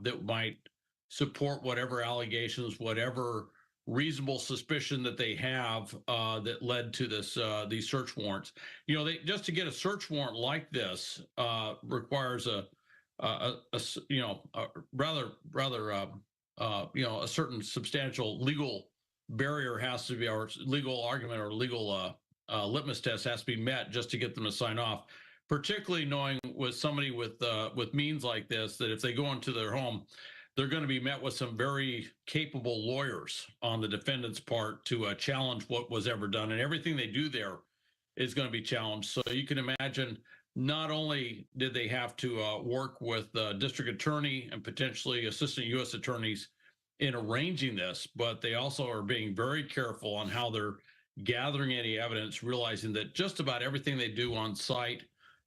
that might support whatever allegations, whatever reasonable suspicion that they have that led to these search warrants. Just to get a search warrant like this requires a a certain substantial legal barrier has to be, or legal argument or legal litmus test has to be met just to get them to sign off. Particularly knowing with somebody with means like this, that if they go into their home, they're going to be met with some very capable lawyers on the defendant's part to challenge what was ever done, and everything they do there is going to be challenged. So you can imagine, not only did they have to work with the district attorney and potentially assistant U.S. attorneys in arranging this, but they also are being very careful on how they're gathering any evidence, realizing that just about everything they do on site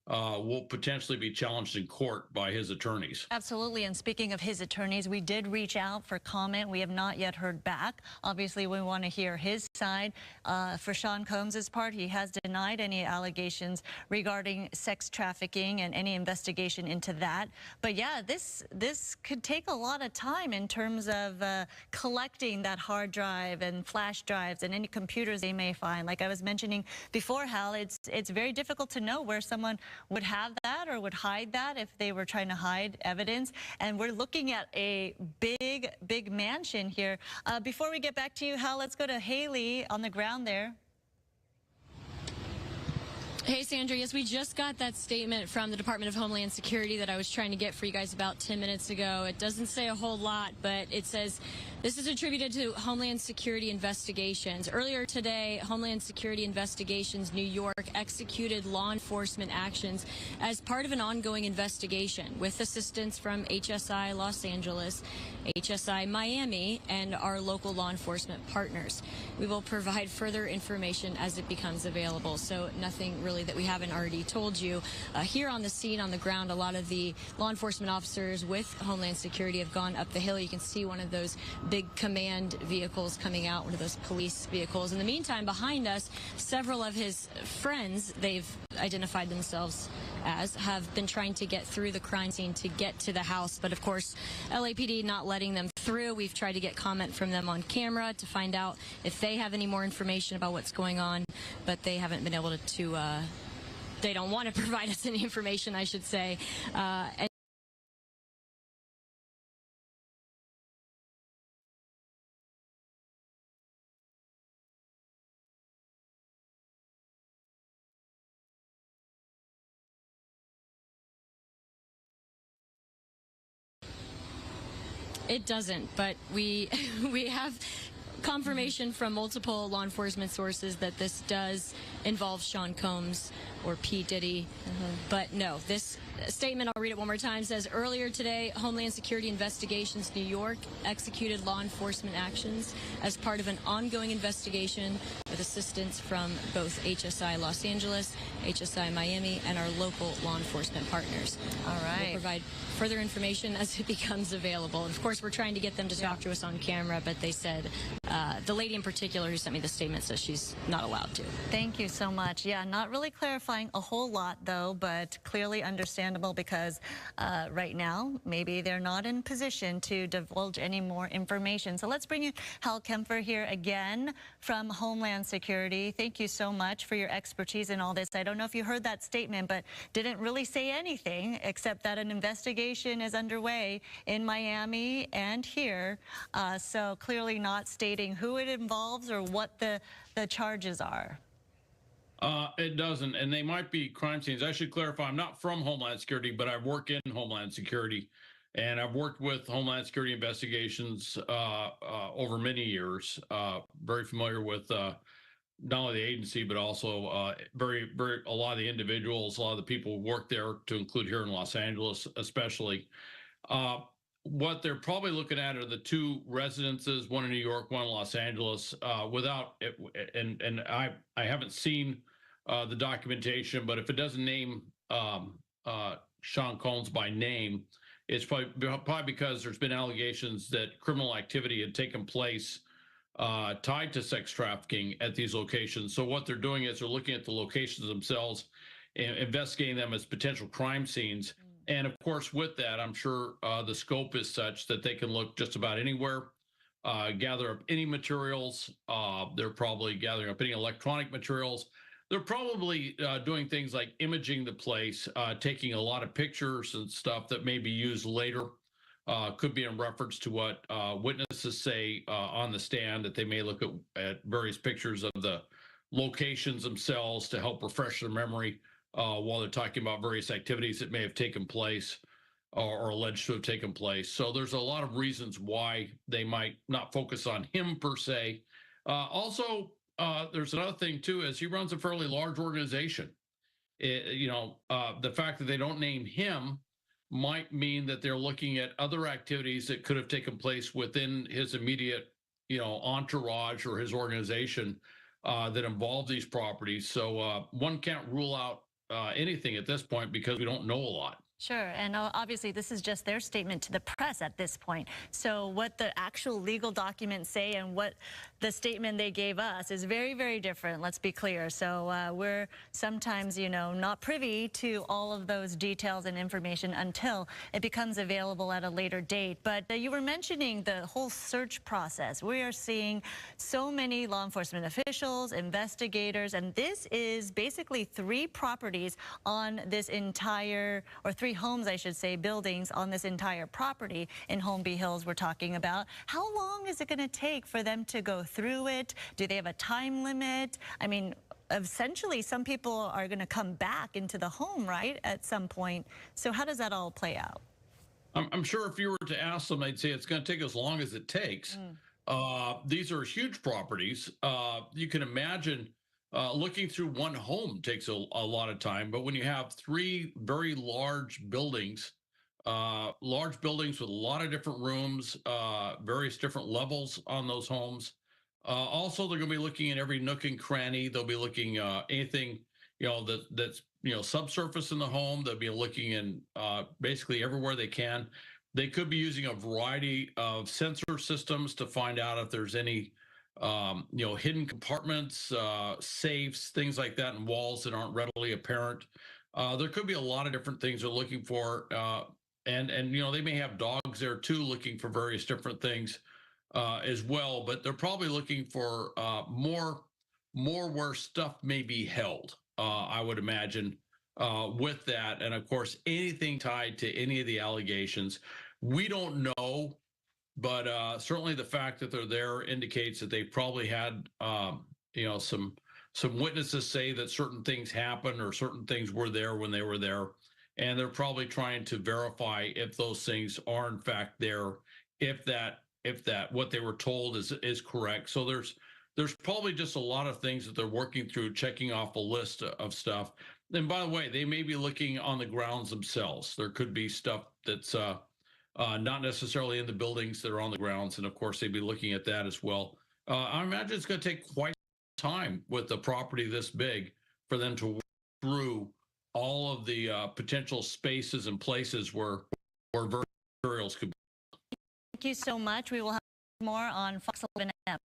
will potentially be challenged in court by his attorneys. Absolutely. And speaking of his attorneys, we did reach out for comment. We have not yet heard back. Obviously, we want to hear his side. For Sean Combs' part, he has denied any allegations regarding sex trafficking and any investigation into that. But yeah, this could take a lot of time in terms of collecting that hard drive and flash drives and any computers they may find. Like I was mentioning before, Hal, it's very difficult to know where someone would have that or would hide that if they were trying to hide evidence. And we're looking at a big mansion here. Before we get back to you, Hal, let's go to Haley on the ground there. Hey, Sandra. Yes, we just got that statement from the Department of Homeland Security that I was trying to get for you guys about 10 minutes ago. It doesn't say a whole lot, but it says this is attributed to Homeland Security investigations. Earlier today, Homeland Security Investigations New York executed law enforcement actions as part of an ongoing investigation with assistance from HSI Los Angeles, HSI Miami, and our local law enforcement partners. We will provide further information as it becomes available, so nothing really that we haven't already told you. Here on the scene, on the ground, a lot of the law enforcement officers with Homeland Security have gone up the hill. You can see one of those big command vehicles coming out, one of those police vehicles. In the meantime, behind us, several of his friends, they've identified themselves as, have been trying to get through the crime scene to get to the house. But of course, LAPD not letting them through. We've tried to get comment from them on camera to find out if they have any more information about what's going on, but they haven't been able to they don't want to provide us any information, I should say. It doesn't, but we have confirmation from multiple law enforcement sources that this does involve Sean Combs or P. Diddy. But no, this statement, I'll read it one more time, says earlier today, Homeland Security Investigations New York executed law enforcement actions as part of an ongoing investigation with assistance from both HSI Los Angeles, HSI Miami, and our local law enforcement partners. All right. We'll provide further information as it becomes available. And of course, we're trying to get them to talk to us on camera, but they said, the lady in particular who sent me the statement says she's not allowed to. Thank you so much. Yeah, not really clarifying a whole lot, though, but clearly understandable because right now, maybe they're not in position to divulge any more information. So let's bring you Hal Kempfer here again from Homeland Security. Thank you so much for your expertise in all this. I don't know if you heard that statement, but didn't really say anything except that an investigation is underway in Miami and here. So clearly not stating who it involves or what the charges are. It doesn't, and they might be crime scenes. I should clarify, I'm not from Homeland Security, but I work in Homeland Security, and I've worked with Homeland Security investigations over many years. Very familiar with not only the agency, but also a lot of the individuals, a lot of the people who work there, to include here in Los Angeles, especially. What they're probably looking at are the two residences, one in New York, one in Los Angeles. And I haven't seen the documentation, but if it doesn't name Sean Combs by name, it's probably because there's been allegations that criminal activity had taken place tied to sex trafficking at these locations. So what they're doing is they're looking at the locations themselves and investigating them as potential crime scenes. And of course, with that, I'm sure the scope is such that they can look just about anywhere, gather up any materials. They're probably gathering up any electronic materials. They're probably doing things like imaging the place, taking a lot of pictures and stuff that may be used later. Could be in reference to what witnesses say on the stand, that they may look at various pictures of the locations themselves to help refresh their memory while they're talking about various activities that may have taken place or alleged to have taken place. So there's a lot of reasons why they might not focus on him per se. There's another thing too, is he runs a fairly large organization. The fact that they don't name him might mean that they're looking at other activities that could have taken place within his immediate, entourage or his organization that involve these properties. So one can't rule out anything at this point because we don't know a lot. Sure, and obviously this is just their statement to the press at this point. So what the actual legal documents say and what the statement they gave us is very, very different, let's be clear. So we're sometimes, not privy to all of those details and information until it becomes available at a later date. But you were mentioning the whole search process. We are seeing so many law enforcement officials, investigators, and this is basically 3 properties on this entire, or 3 homes, I should say, buildings on this entire property in Holmby Hills we're talking about. How long is it going to take for them to go through it? Do they have a time limit? I mean, essentially, some people are going to come back into the home, right, at some point. So how does that all play out? I'm sure if you were to ask them, they'd say it's going to take as long as it takes. These are huge properties. You can imagine looking through one home takes a lot of time, but when you have 3 very large buildings with a lot of different rooms, various different levels on those homes. Also, they're going to be looking at every nook and cranny. They'll be looking anything that's subsurface in the home. They'll be looking in basically everywhere they can. They could be using a variety of sensor systems to find out if there's any hidden compartments, safes, things like that, and walls that aren't readily apparent. There could be a lot of different things they're looking for, and they may have dogs there too, looking for various different things as well. But they're probably looking for more where stuff may be held. I would imagine with that, and of course anything tied to any of the allegations. We don't know, but certainly the fact that they're there indicates that they probably had some witnesses say that certain things happened or certain things were there when they were there, and they're probably trying to verify if those things are in fact there, if that what they were told is correct. So there's probably just a lot of things that they're working through, checking off a list of stuff. And by the way, they may be looking on the grounds themselves. There could be stuff that's not necessarily in the buildings that are on the grounds, and of course they'd be looking at that as well. I imagine it's going to take quite some time with a property this big for them to work through all of the potential spaces and places where materials could be. Thank you so much. We will have more on Fox 11 AM.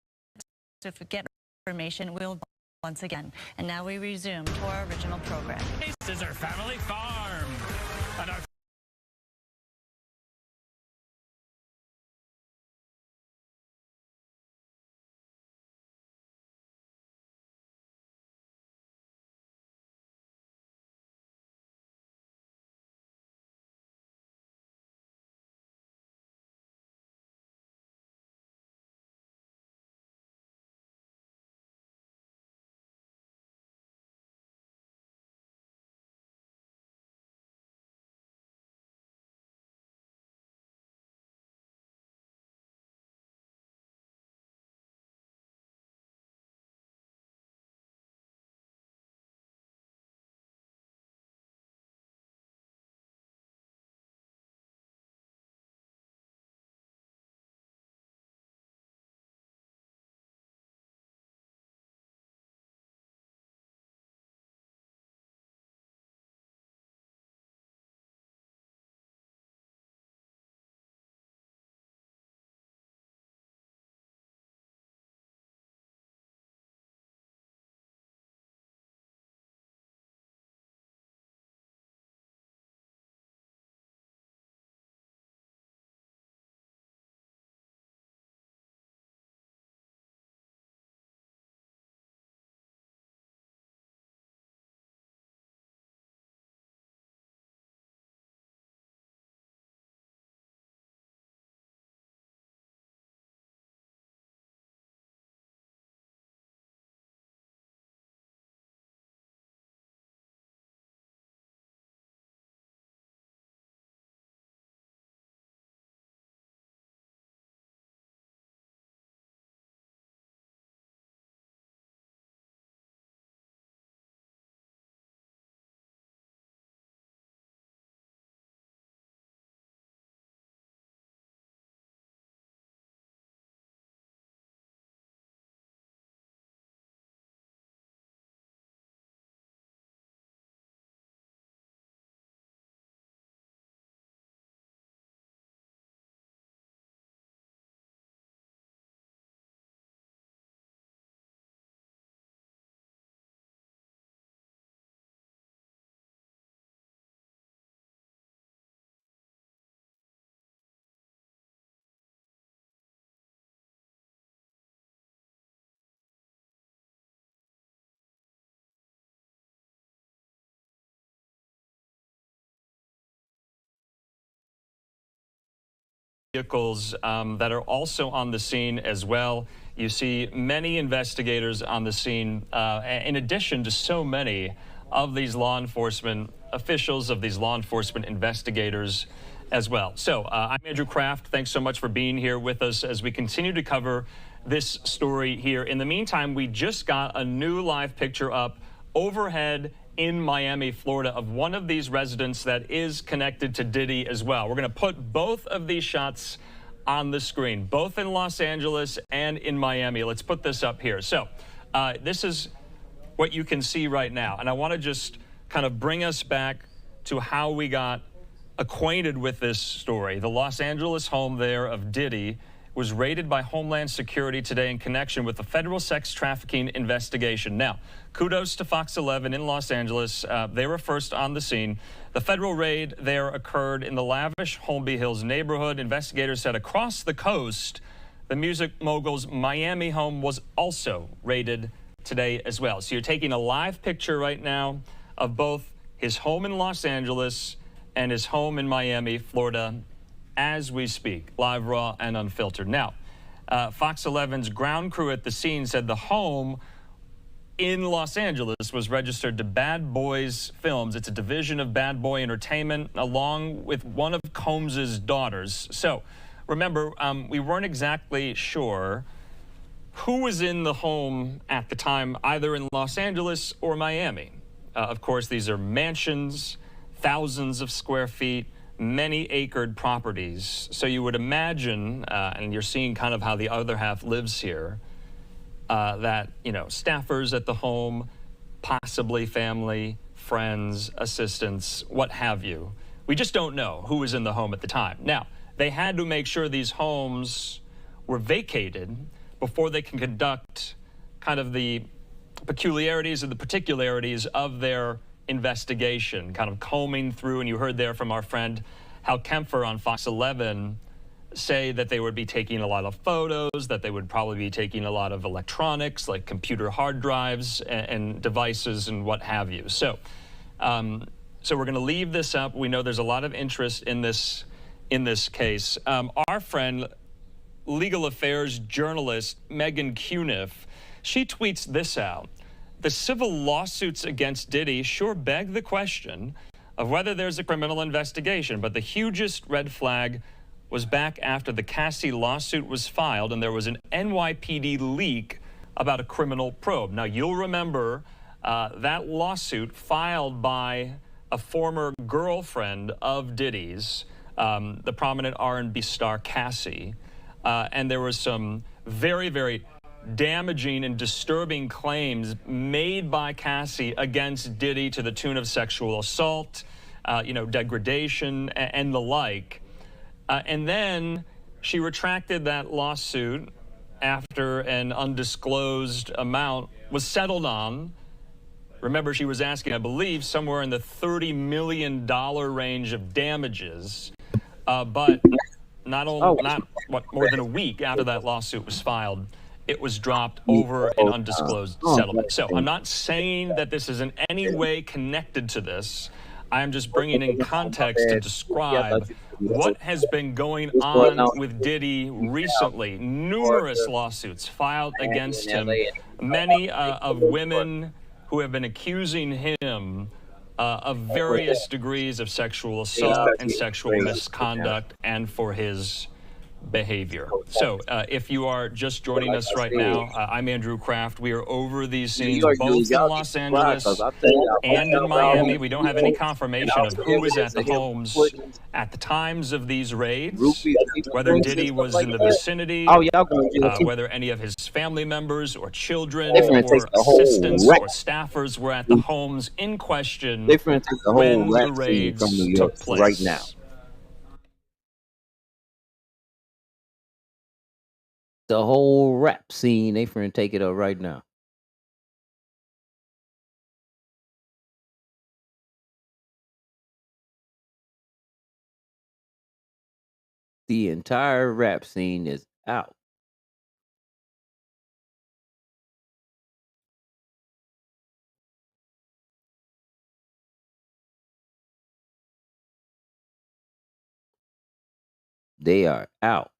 So if we get information, we'll once again. And now we resume to our original program. This is our family farm. And our vehicles that are also on the scene as well. You see many investigators on the scene, in addition to so many of these law enforcement officials, of these law enforcement investigators as well. So I'm Andrew Kraft. Thanks so much for being here with us as we continue to cover this story here. In the meantime, we just got a new live picture up overhead in Miami, Florida, of one of these residents that is connected to Diddy as well. We're going to put both of these shots on the screen, both in Los Angeles and in Miami. Let's put this up here. So this is what you can see right now. And I want to just kind of bring us back to how we got acquainted with this story. The Los Angeles home there of Diddy was raided by Homeland Security today in connection with the federal sex trafficking investigation. Now, kudos to Fox 11 in Los Angeles. They were first on the scene. The federal raid there occurred in the lavish Holmby Hills neighborhood. Investigators said across the coast, the music mogul's Miami home was also raided today as well. So you're taking a live picture right now of both his home in Los Angeles and his home in Miami, Florida, as we speak, live, raw, and unfiltered. Now, Fox 11's ground crew at the scene said the home in Los Angeles was registered to Bad Boys Films. It's a division of Bad Boy Entertainment, along with one of Combs's daughters. So, remember, we weren't exactly sure who was in the home at the time, either in Los Angeles or Miami. Of course, these are mansions, thousands of square feet, many acred properties. So you would imagine, and you're seeing kind of how the other half lives here, that, you know, staffers at the home, possibly family, friends, assistants, what have you. We just don't know who was in the home at the time. Now, they had to make sure these homes were vacated before they can conduct kind of the peculiarities and the particularities of their investigation, kind of combing through. And you heard there from our friend Hal Kempfer on Fox 11 say that they would be taking a lot of photos, that they would probably be taking a lot of electronics like computer hard drives and devices and what have you. So so we're going to leave this up. We know there's a lot of interest in this case. Our friend, legal affairs journalist Megan Cuniff, she tweets this out. The civil lawsuits against Diddy sure beg the question of whether there's a criminal investigation, but the hugest red flag was back after the Cassie lawsuit was filed and there was an NYPD leak about a criminal probe. Now, you'll remember that lawsuit filed by a former girlfriend of Diddy's, the prominent R&B star Cassie, and there was some very, very damaging and disturbing claims made by Cassie against Diddy to the tune of sexual assault, degradation, and the like. And then she retracted that lawsuit after an undisclosed amount was settled on. Remember, she was asking, I believe, somewhere in the $30 million range of damages. But not more than a week after that lawsuit was filed, it was dropped over an undisclosed settlement. So I'm not saying that this is in any way connected to this. I'm just bringing in context to describe what has been going on with Diddy recently. Numerous lawsuits filed against him. Many of women who have been accusing him of various degrees of sexual assault and sexual misconduct and for his behavior. So if you are just joining us right now, I'm Andrew Kraft. We are over these scenes both in Los Angeles and in Miami. We don't have any confirmation of who was at the homes at the times of these raids, whether Diddy was in the vicinity, whether any of his family members or children or assistants or staffers were at the homes in question when the raids took place. Right now. The whole rap scene, they finna take it up right now. The entire rap scene is out. They are out.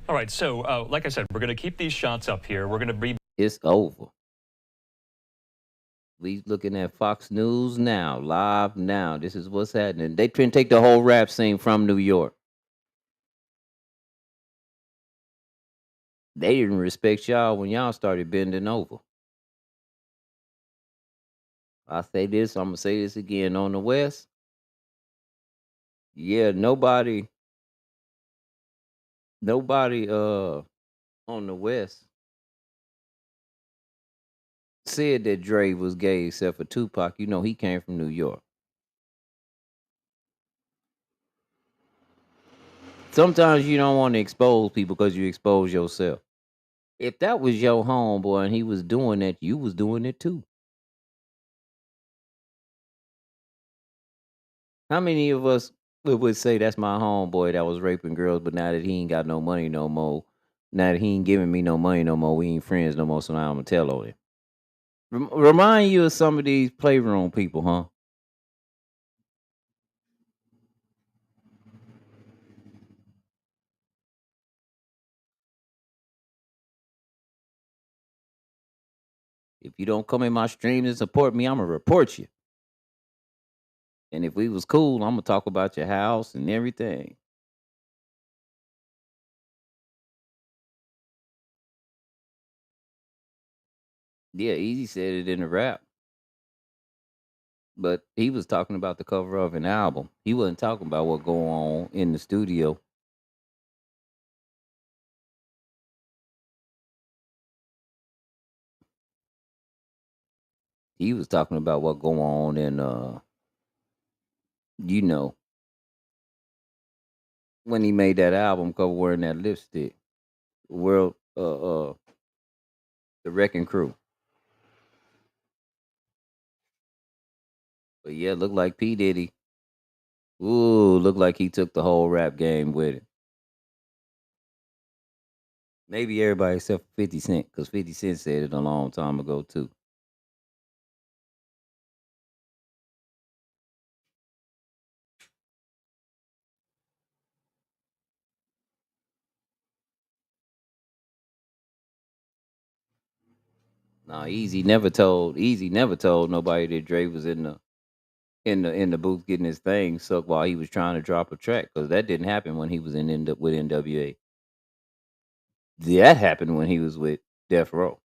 All right, so like I said, we're going to keep these shots up here. We're going to be... It's over. We looking at Fox News now, live now. This is what's happening. They trying to take the whole rap scene from New York. They didn't respect y'all when y'all started bending over. I say this, I'm gonna say this again. On the West, yeah, nobody on the West said that Dre was gay except for Tupac. You know he came from New York. Sometimes you don't want to expose people because you expose yourself. If that was your homeboy and he was doing that, you was doing it too. How many of us would say that's my homeboy that was raping girls, but now that he ain't got no money no more, now that he ain't giving me no money no more, we ain't friends no more, so now I'm gonna tell on him. Remind you of some of these playroom people, huh? If you don't come in my streams and support me, I'm gonna report you. And if we was cool, I'm gonna talk about your house and everything. Yeah, Easy said it in the rap. But he was talking about the cover of an album. He wasn't talking about what going on in the studio. He was talking about what going on in you know, when he made that album cover wearing that lipstick. World the Wrecking Crew. But yeah, looked like P. Diddy. Ooh, looked like he took the whole rap game with it. Maybe everybody except for 50 Cent, because 50 Cent said it a long time ago too. Nah, Easy never told nobody that Dre was in the booth getting his thing sucked while he was trying to drop a track, because that didn't happen when he was with NWA. That happened when he was with Death Row.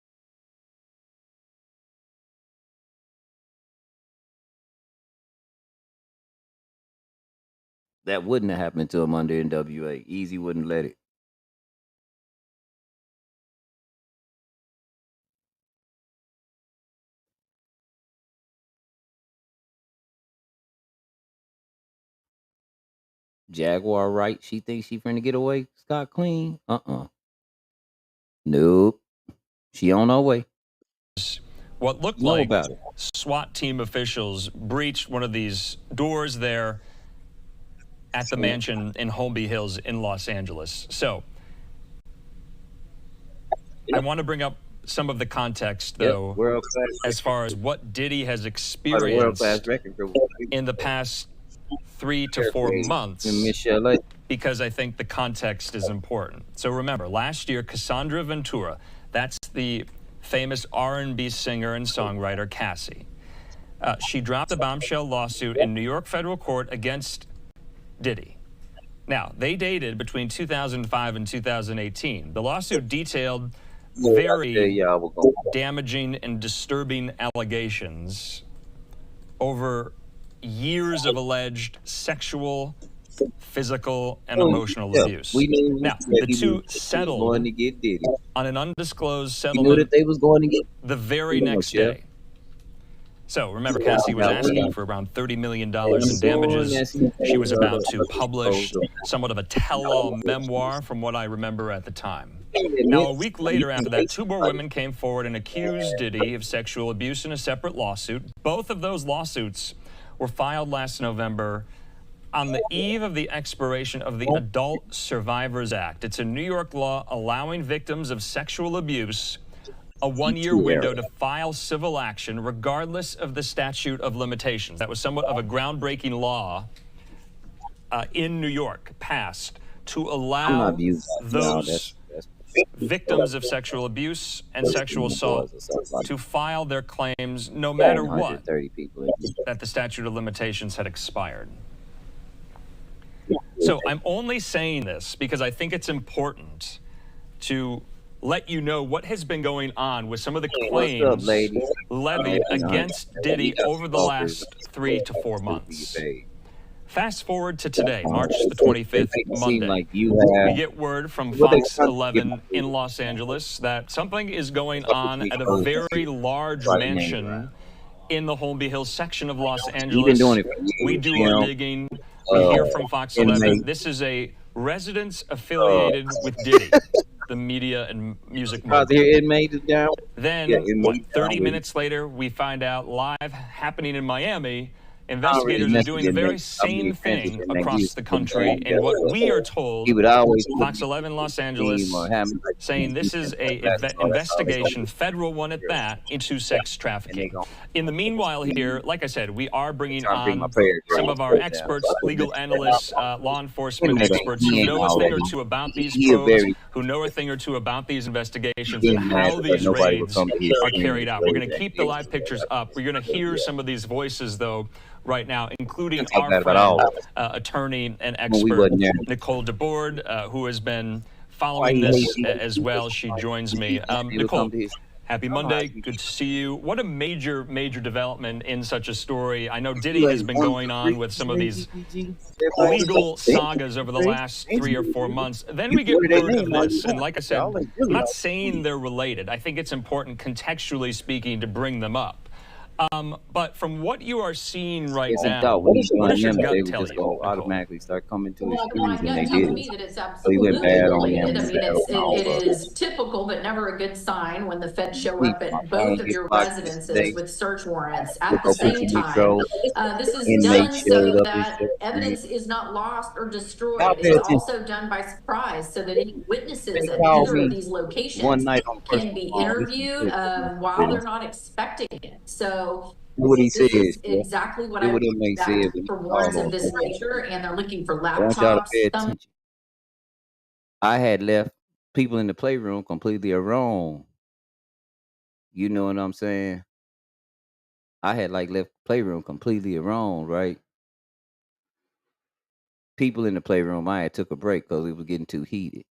That wouldn't have happened to him under NWA. Easy wouldn't let it. Jaguar right? She thinks she finna get away scot clean? Nope. She on her way. What looked Know like about it. SWAT team officials breached one of these doors there at the mansion in Holmby Hills in Los Angeles. So I want to bring up some of the context, though, as far as what Diddy has experienced in the past 3 to 4 months, because I think the context is important. So remember, last year, Cassandra Ventura, that's the famous R&B singer and songwriter Cassie, she dropped a bombshell lawsuit in New York federal court against Diddy. Now, they dated between 2005 and 2018. The lawsuit detailed very damaging and disturbing allegations over years of alleged sexual, physical, and emotional abuse. Now, the two settled on an undisclosed settlement the very next day. So remember, Cassie was asking for around $30 million in damages. She was about to publish somewhat of a tell-all memoir from what I remember at the time. Now, a week later after that, 2 more women came forward and accused Diddy of sexual abuse in a separate lawsuit. Both of those lawsuits were filed last November on the eve of the expiration of the Adult Survivors Act. It's a New York law allowing victims of sexual abuse a 1-year window to file civil action regardless of the statute of limitations. That was somewhat of a groundbreaking law in New York passed to I'm allow not abusing. No, those that's victims of sexual abuse and sexual assault to file their claims no matter what, 130 people. that the statute of limitations had expired. So I'm only saying this because I think it's important to let you know what has been going on with some of the claims levied against Diddy over the last 3 to 4 months. Fast forward to today, March the 25th, Monday. We get word from Fox 11 in Los Angeles that something is going on at a very large mansion in the Holmby Hills section of Los Angeles. We do our digging. We hear from Fox 11. This is a residence affiliated with Diddy, the media and music mogul. Then, 30 minutes later, we find out live happening in Miami, investigators are doing the very same thing across the country, and what we are told, Fox 11 Los Angeles, saying this is a investigation, federal one at that, into sex trafficking. In the meanwhile here, like I said, we are bringing on some of our experts, legal analysts, law enforcement experts who know a thing or two about these probes, who know a thing or two about these investigations and how these raids are carried out. We're going to keep the live pictures up. We're going to hear some of these voices, though, right now, including our friend, attorney and expert, Nicole DeBoard, who has been following this as well. She joins me. Nicole, happy Monday. Good to see you. What a major, major development in such a story. I know Diddy has been going on with some of these legal sagas over the last 3 or 4 months. Then we get word of this. And like I said, I'm not saying they're related. I think it's important, contextually speaking, to bring them up. But from what you are seeing right now, what does your gut tell you? Automatically start coming to his screens, and they did. So he went bad on them. I mean, it is typical, but never a good sign when the feds show up at both of your residences with search warrants at the same time. This is done so that evidence is not lost or destroyed. It's also done by surprise, so that any witnesses at either of these locations can be interviewed while they're not expecting it. So what he said is exactly what I would expect for warrants of this nature, and they're looking for laptops. I had left people in the playroom completely alone. You know what I'm saying? I had left the playroom completely alone, right? People in the playroom, I had took a break because it was getting too heated.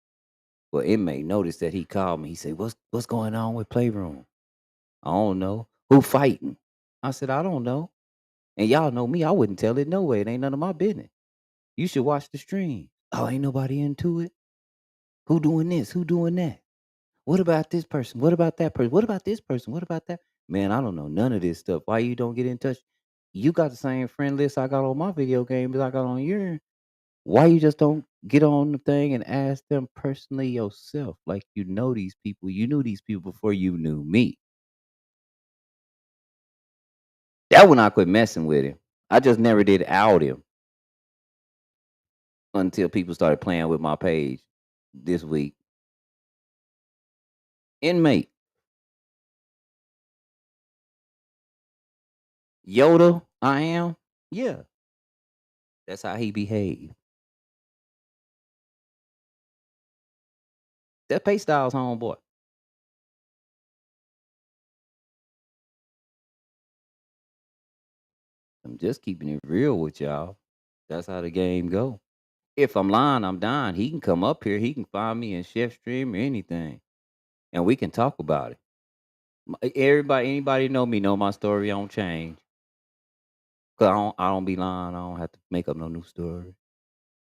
Well, inmate noticed that he called me. He said, "What's going on with playroom?" I don't know. Who fighting? I said, I don't know. And y'all know me. I wouldn't tell it no way. It ain't none of my business. You should watch the stream. Oh, ain't nobody into it? Who doing this? Who doing that? What about this person? What about that person? What about this person? What about that? Man, I don't know none of this stuff. Why you don't get in touch? You got the same friend list I got on my video game as I got on yours. Why you just don't get on the thing and ask them personally yourself? Like you know these people. You knew these people before you knew me. That when I quit messing with him. I just never did out him until people started playing with my page this week. Inmate. Yoda, I am? Yeah. That's how he behaved. That Pay Styles homeboy. I'm just keeping it real with y'all. That's how the game go. If I'm lying, I'm dying. He can come up here. He can find me in Chef Stream or anything. And we can talk about it. Anybody know me, know my story don't change. Cause I don't be lying. I don't have to make up no new story.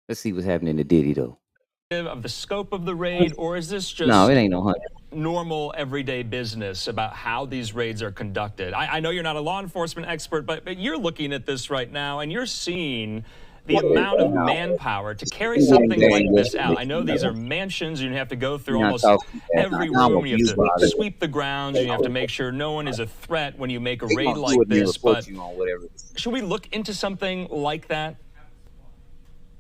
Let's see what's happening to Diddy though. Of the scope of the raid, or is this just no? It ain't no hunting. Normal everyday business about how these raids are conducted? I know you're not a law enforcement expert, but you're looking at this right now and you're seeing the amount of manpower to carry something like this out. I know these are mansions. You have to go through almost every room. You have to sweep the grounds. You have to make sure no one is a threat when you make a raid like this. But should we look into something like that?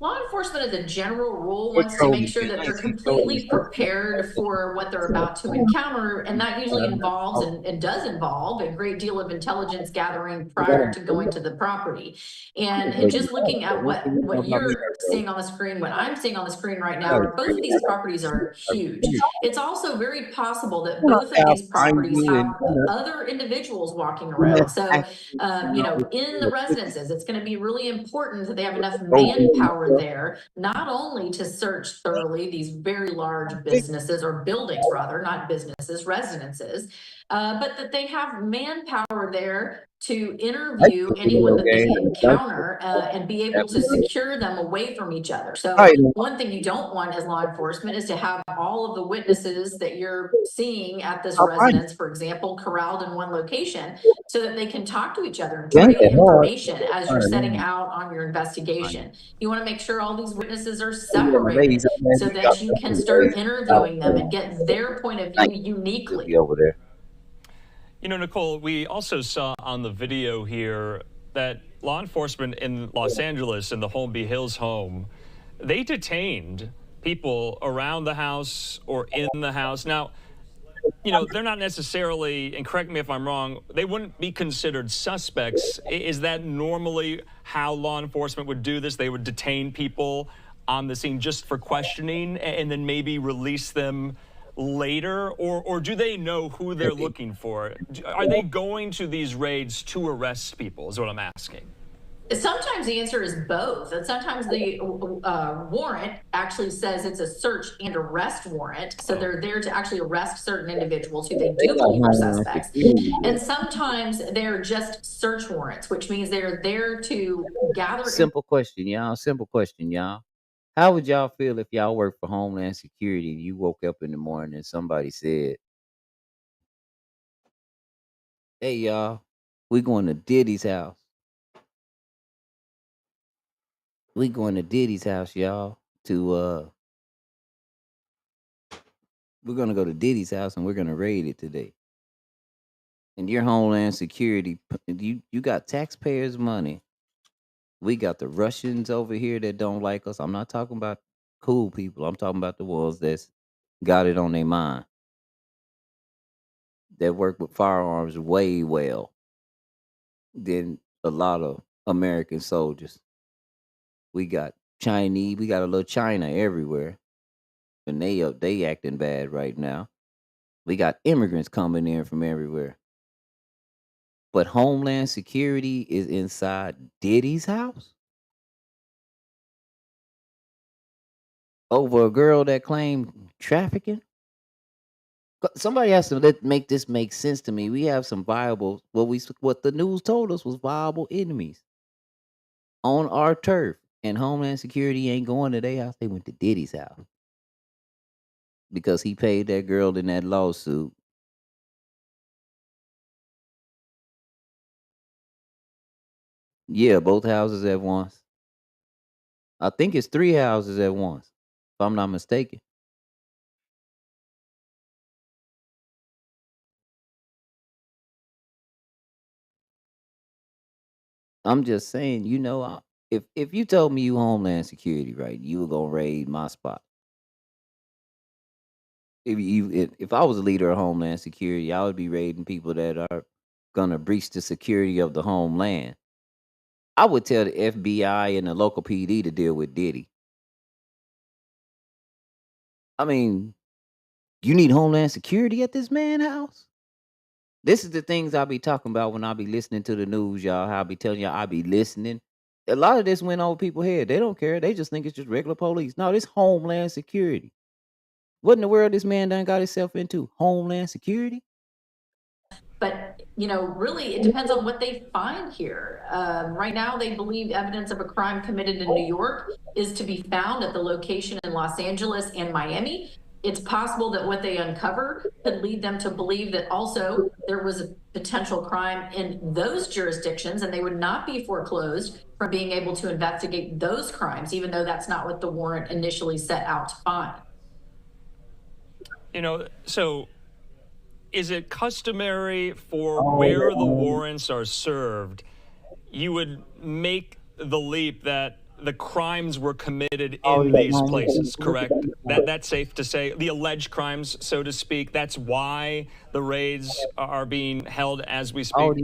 Law enforcement, as a general rule, wants to make sure that they're completely prepared for what they're about to encounter. And that usually involves and does involve a great deal of intelligence gathering prior to going to the property. And just looking at what you're seeing on the screen, what I'm seeing on the screen right now, both of these properties are huge. It's also very possible that both of these properties have other individuals walking around. So, in the residences, it's going to be really important that they have enough manpower there, not only to search thoroughly these very large businesses, or buildings rather, not businesses, residences, but that they have manpower there to interview anyone that they encounter and be able to secure them away from each other. So one thing you don't want as law enforcement is to have all of the witnesses that you're seeing at this residence, for example, corralled in one location so that they can talk to each other and trade information as you're setting out on your investigation. You want to make sure all these witnesses are separated so that you can start interviewing them and get their point of view uniquely. Over there. You know, Nicole, we also saw on the video here that law enforcement in Los Angeles, in the Holmby Hills home, they detained people around the house or in the house. Now, you know, they're not necessarily, and correct me if I'm wrong, they wouldn't be considered suspects. Is that normally how law enforcement would do this? They would detain people on the scene just for questioning and then maybe release them later, or do they know who they're looking for? Are they going to these raids to arrest people, is what I'm asking? Sometimes the answer is both. And sometimes the warrant actually says it's a search and arrest warrant. So they're there to actually arrest certain individuals who they do believe are suspects. And sometimes they're just search warrants, which means they're there to gather. Simple question, y'all. Simple question, y'all. How would y'all feel if y'all worked for Homeland Security and you woke up in the morning and somebody said, "Hey, y'all, we going to Diddy's house. We going to Diddy's house, y'all, to, we're going to go to Diddy's house and we're going to raid it today." And your Homeland Security, you got taxpayers' money. We got the Russians over here that don't like us. I'm not talking about cool people. I'm talking about the ones that's got it on their mind, that work with firearms way well than a lot of American soldiers. We got Chinese, we got a little China everywhere, and they acting bad right now. We got immigrants coming in from everywhere. But Homeland Security is inside Diddy's house over a girl that claimed trafficking. Somebody has to make this make sense to me. We have some viable, what the news told us was viable enemies on our turf, and Homeland Security ain't going to their house. They went to Diddy's house because he paid that girl in that lawsuit. Yeah, both houses at once. I think it's 3 houses at once, if I'm not mistaken. I'm just saying, if you told me you Homeland Security, right, you were gonna raid my spot. If I was a leader of Homeland Security, I would be raiding people that are gonna breach the security of the homeland. I would tell the FBI and the local PD to deal with Diddy. I mean, you need Homeland Security at this man's house? This is the things I be talking about when I be listening to the news, y'all. How I be telling y'all I be listening. A lot of this went over people's head. They don't care. They just think it's just regular police. No, this Homeland Security. What in the world this man done got himself into? Homeland Security? But, really, it depends on what they find here. Right now, they believe evidence of a crime committed in New York is to be found at the location in Los Angeles and Miami. It's possible that what they uncover could lead them to believe that also there was a potential crime in those jurisdictions, and they would not be foreclosed from being able to investigate those crimes, even though that's not what the warrant initially set out to find. So is it customary for where the warrants are served, you would make the leap that the crimes were committed in these places, correct? That's safe to say. The alleged crimes, so to speak, that's why the raids are being held as we speak.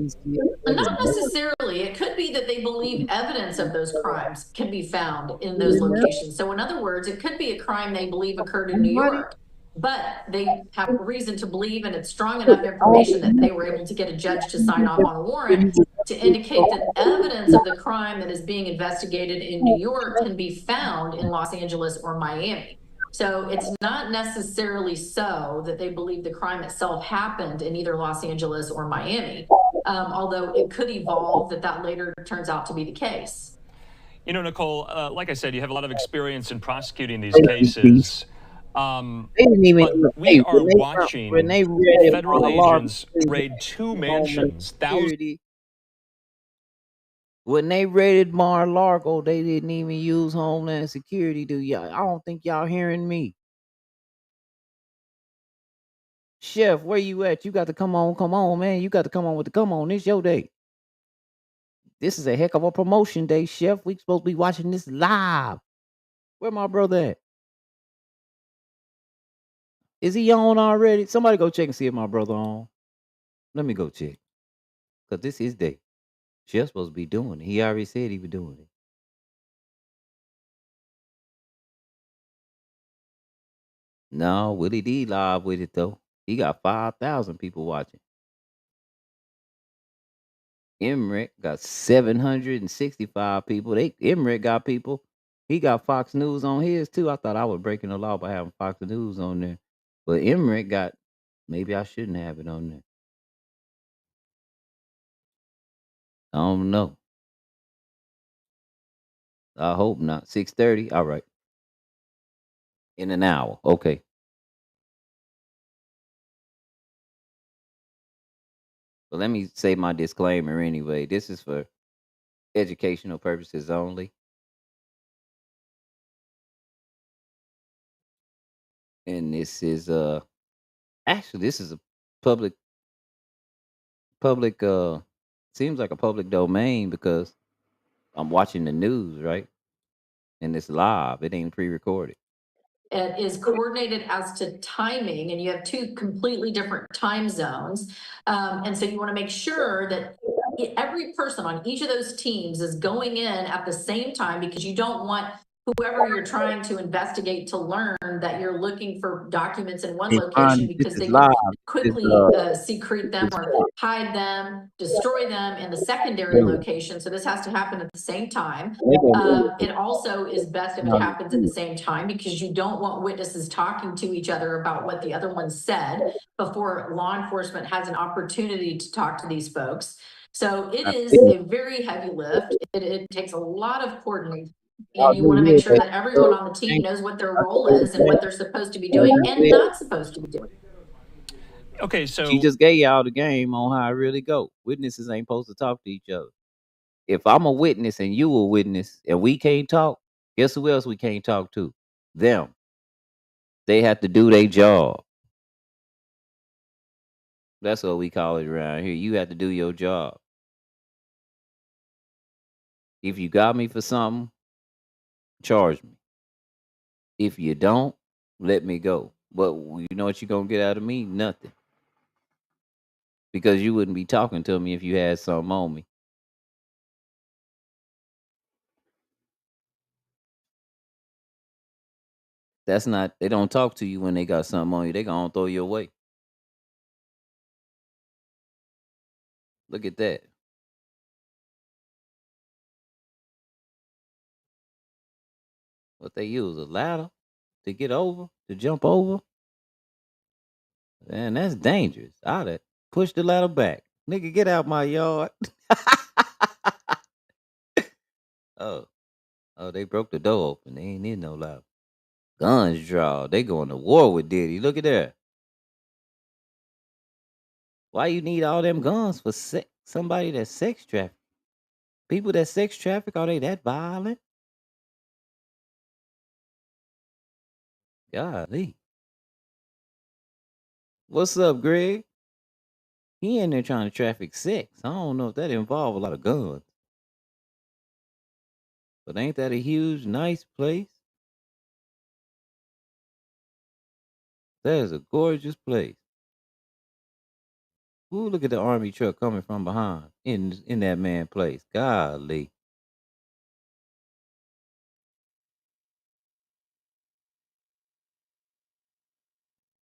Not necessarily. It could be that they believe evidence of those crimes can be found in those locations. So in other words, it could be a crime they believe occurred in New York, but they have reason to believe, and it's strong enough information that they were able to get a judge to sign off on a warrant to indicate that evidence of the crime that is being investigated in New York can be found in Los Angeles or Miami. So it's not necessarily so that they believe the crime itself happened in either Los Angeles or Miami, although it could evolve that later turns out to be the case. You know, Nicole, like I said, you have a lot of experience in prosecuting these cases. They didn't even. But we are watching federal agents raid 2 mansions. When they raided Mar-a-Lago, they didn't even use Homeland Security. Do y'all? I don't think y'all hearing me. Chef, where you at? You got to come on, man. You got to come on with the come on. It's your day. This is a heck of a promotion day, Chef. We supposed to be watching this live. Where my brother at? Is he on already? Somebody go check and see if my brother on. Let me go check. Because this is day. Chef's supposed to be doing it. He already said he was doing it. No, Willie D live with it though. He got 5,000 people watching. Emmerich got 765 people. Emmerich got people. He got Fox News on his too. I thought I was breaking the law by having Fox News on there. But Emmerich got, maybe I shouldn't have it on there. I don't know. I hope not. 6:30. All right. In an hour. Okay. But let me say my disclaimer anyway. This is for educational purposes only. And this is actually this is a public seems like a public domain because I'm watching the news, right? And it's live. It ain't pre-recorded. It is coordinated as to timing, and you have two completely different time zones. And so you want to make sure that every person on each of those teams is going in at the same time, because you don't want whoever you're trying to investigate to learn that you're looking for documents in one location, because they can quickly secrete them or hide them, destroy them in the secondary location. So this has to happen at the same time. It also is best if it happens at the same time, because you don't want witnesses talking to each other about what the other one said before law enforcement has an opportunity to talk to these folks. So it is a very heavy lift. It takes a lot of coordinating. And you want to make sure that everyone on the team knows what their role is and what they're supposed to be doing and not supposed to be doing. Okay, so she just gave y'all the game on how it really go. Witnesses ain't supposed to talk to each other. If I'm a witness and you a witness and we can't talk, guess who else we can't talk to? Them. They have to do their job. That's what we call it around here. You have to do your job. If you got me for something, charge me. If you don't, let me go. But you know what you're going to get out of me? Nothing. Because you wouldn't be talking to me if you had something on me. That's not, they don't talk to you when they got something on you. They going to throw you away. Look at that. What they use, a ladder to get over, to jump over. Man, that's dangerous. I'd have pushed the ladder back. Nigga, get out my yard. Oh, they broke the door open. They ain't need no ladder. Guns draw. They going to war with Diddy. Look at that. Why you need all them guns for somebody that's sex traffic? People that sex traffic, are they that violent? Golly. What's up, Greg? He in there trying to traffic sex. I don't know if that involve a lot of guns. But ain't that a huge, nice place? That is a gorgeous place. Ooh, look at the army truck coming from behind in that man place. Golly.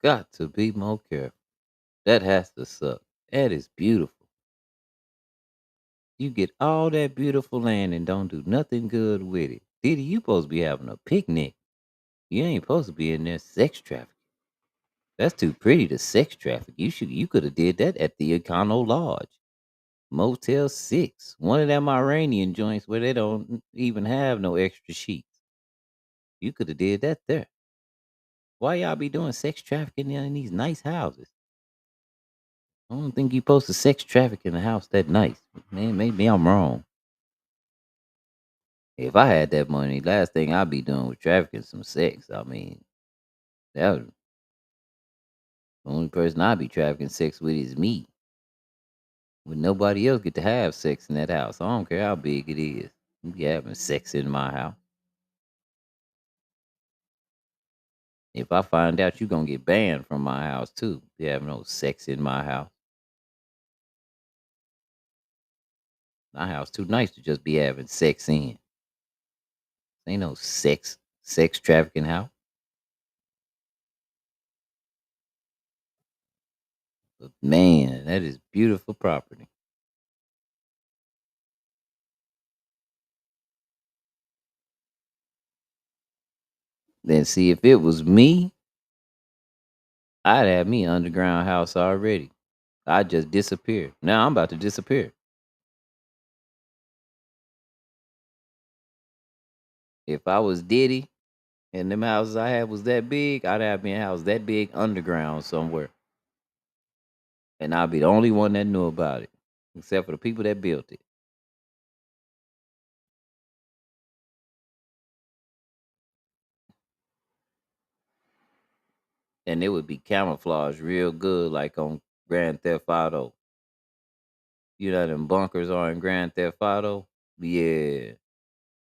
Got to be more careful. That has to suck. That is beautiful. You get all that beautiful land and don't do nothing good with it. Diddy, you supposed to be having a picnic. You ain't supposed to be in there sex trafficking. That's too pretty to sex traffic. You could have did that at the Econo Lodge. Motel 6. One of them Iranian joints where they don't even have no extra sheets. You could have did that there. Why y'all be doing sex trafficking in these nice houses? I don't think you supposed to sex traffic in a house that nice. Man, maybe I'm wrong. If I had that money, last thing I'd be doing was trafficking some sex. I mean, that would, the only person I'd be trafficking sex with is me. Would nobody else get to have sex in that house? I don't care how big it is. You be having sex in my house. If I find out you gonna get banned from my house too, you having no sex in my house. My house too nice to just be having sex in. Ain't no sex trafficking house. But man, that is beautiful property. Then see, if it was me, I'd have me an underground house already. I'd just disappear. Now I'm about to disappear. If I was Diddy and them houses I had was that big, I'd have me a house that big underground somewhere. And I'd be the only one that knew about it, except for the people that built it. And it would be camouflaged real good, like on Grand Theft Auto. You know them bunkers are in Grand Theft Auto? Yeah.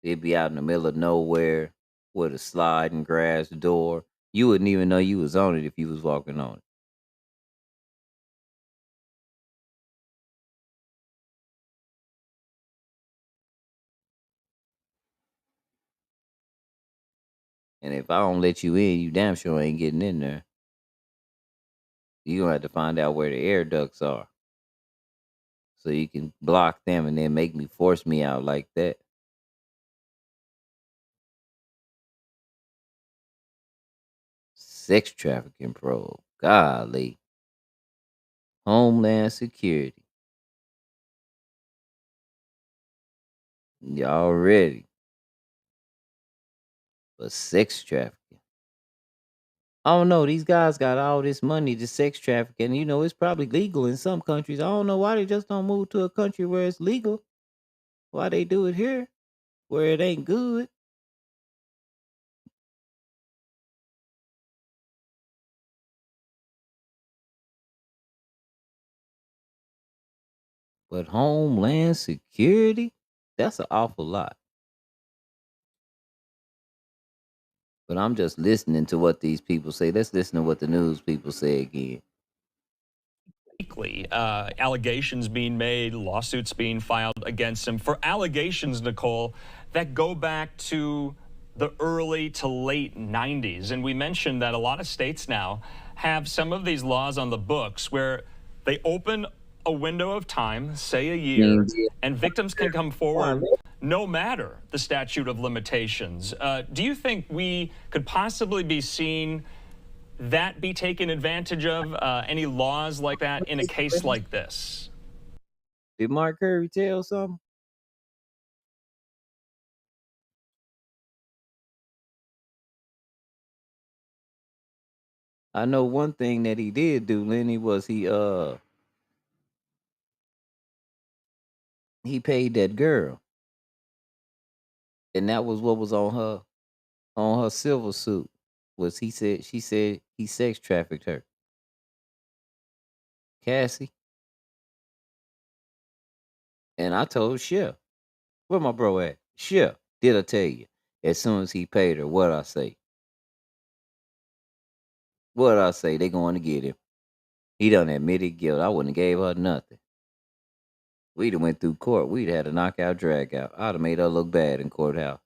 They'd be out in the middle of nowhere with a sliding grass door. You wouldn't even know you was on it if you was walking on it. And if I don't let you in, you damn sure ain't getting in there. You gonna have to find out where the air ducts are. So you can block them and then force me out like that. Sex trafficking probe. Golly. Homeland Security. Y'all ready for sex trafficking? I don't know. These guys got all this money to sex traffic, and it's probably legal in some countries. I don't know why they just don't move to a country where it's legal. Why they do it here where it ain't good? But Homeland Security, that's an awful lot. But I'm just listening to what these people say. Let's listen to what the news people say again. Weekly, allegations being made, lawsuits being filed against him for allegations, Nicole, that go back to the early to late 90s. And we mentioned that a lot of states now have some of these laws on the books where they open a window of time, say a year, and victims can come forward no matter the statute of limitations. Do you think we could possibly be seeing that be taken advantage of, any laws like that in a case like this? Did Mark Curry tell something? I know one thing that he did do, Lenny, was he paid that girl. And that was what was on her silver suit. She said he sex trafficked her. Cassie. And I told Chef, where my bro at? Chef, Did I tell you? As soon as he paid her, what I say? What I say? They going to get him. He done admitted guilt. I wouldn't have gave her nothing. We'd have went through court. We'd had a knockout, drag out. I'd have made her look bad in courthouse.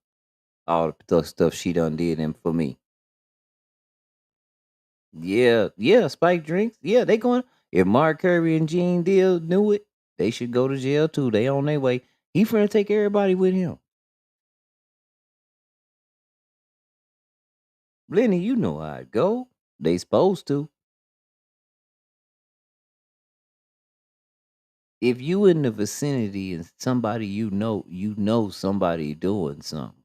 All the stuff she done did him for me. Yeah, spike drinks. Yeah, they going. If Mark Curry and Gene Deal knew it, they should go to jail too. They on their way. He finna take everybody with him. Lenny, you know how it go. They supposed to. If you in the vicinity and somebody you know somebody doing something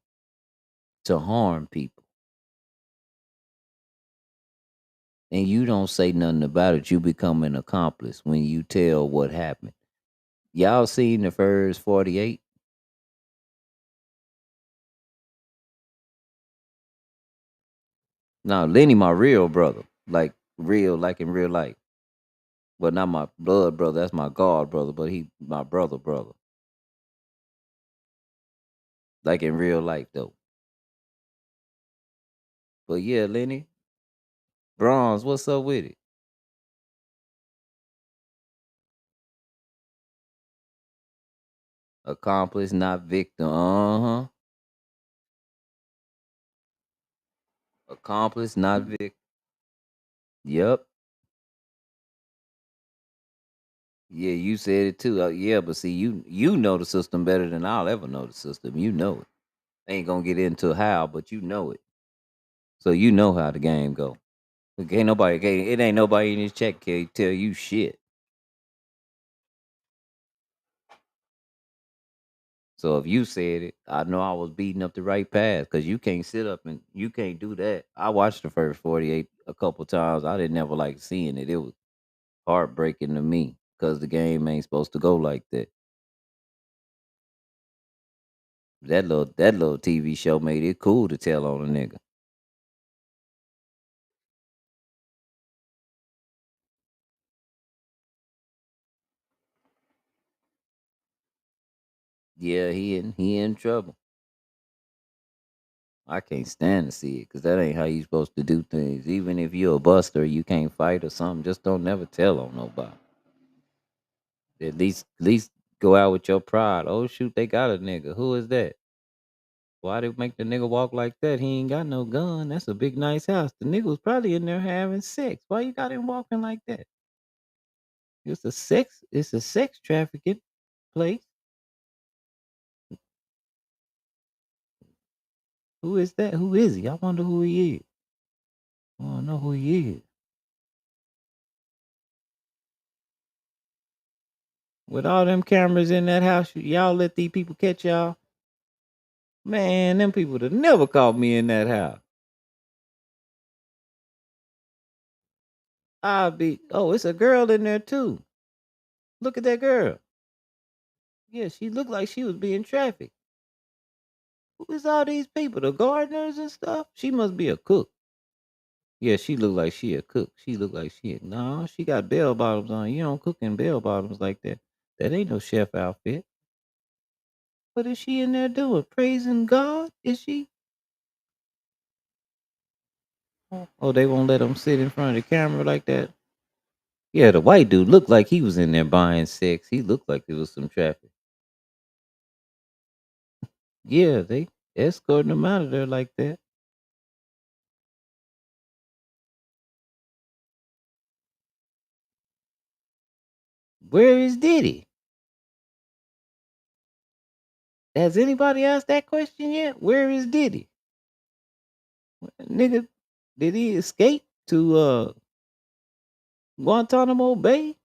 to harm people, and you don't say nothing about it, you become an accomplice when you tell what happened. Y'all seen the first 48? No, Lenny, my real brother, like real, like in real life. But not my blood brother. That's my God brother. But he my brother, like in real life though. But yeah, Lenny, Bronze, what's up with it? Accomplice, not victim. Accomplice, not victim. Yep. Yeah, you said it too. Yeah, but see, you know the system better than I'll ever know the system. You know it. Ain't gonna get into how, but you know it. So you know how the game go. It ain't nobody in this chat can tell you shit. So if you said it, I know I was beating up the right path because you can't sit up and you can't do that. I watched the first 48 a couple times. I didn't ever like seeing it. It was heartbreaking to me because the game ain't supposed to go like that. That little TV show made it cool to tell on a nigga. Yeah, he in trouble. I can't stand to see it because that ain't how you supposed to do things. Even if you're a buster, you can't fight or something. Just don't never tell on nobody. At least go out with your pride. Oh shoot, they got a nigga. Who is that? Why they make the nigga walk like that? He ain't got no gun. That's a big nice house. The nigga was probably in there having sex. Why you got him walking like that? It's a sex trafficking place. Who is that? Who is he? I wonder who he is. I don't know who he is. With all them cameras in that house, y'all let these people catch y'all. Man, them people would have never caught me in that house. It's a girl in there too. Look at that girl. Yeah, she looked like she was being trafficked. Who is all these people? The gardeners and stuff? She must be a cook. Yeah, she looked like she a cook. She looked like no, she got bell bottoms on. You don't cook in bell bottoms like that. That ain't no chef outfit. What is she in there doing? Praising God? Is she? Oh, they won't let them sit in front of the camera like that? Yeah, the white dude looked like he was in there buying sex. He looked like there was some traffic. Yeah, they escorting him out of there like that. Where is Diddy? Has anybody asked that question yet? Where is Diddy? Nigga, did he escape to Guantanamo Bay?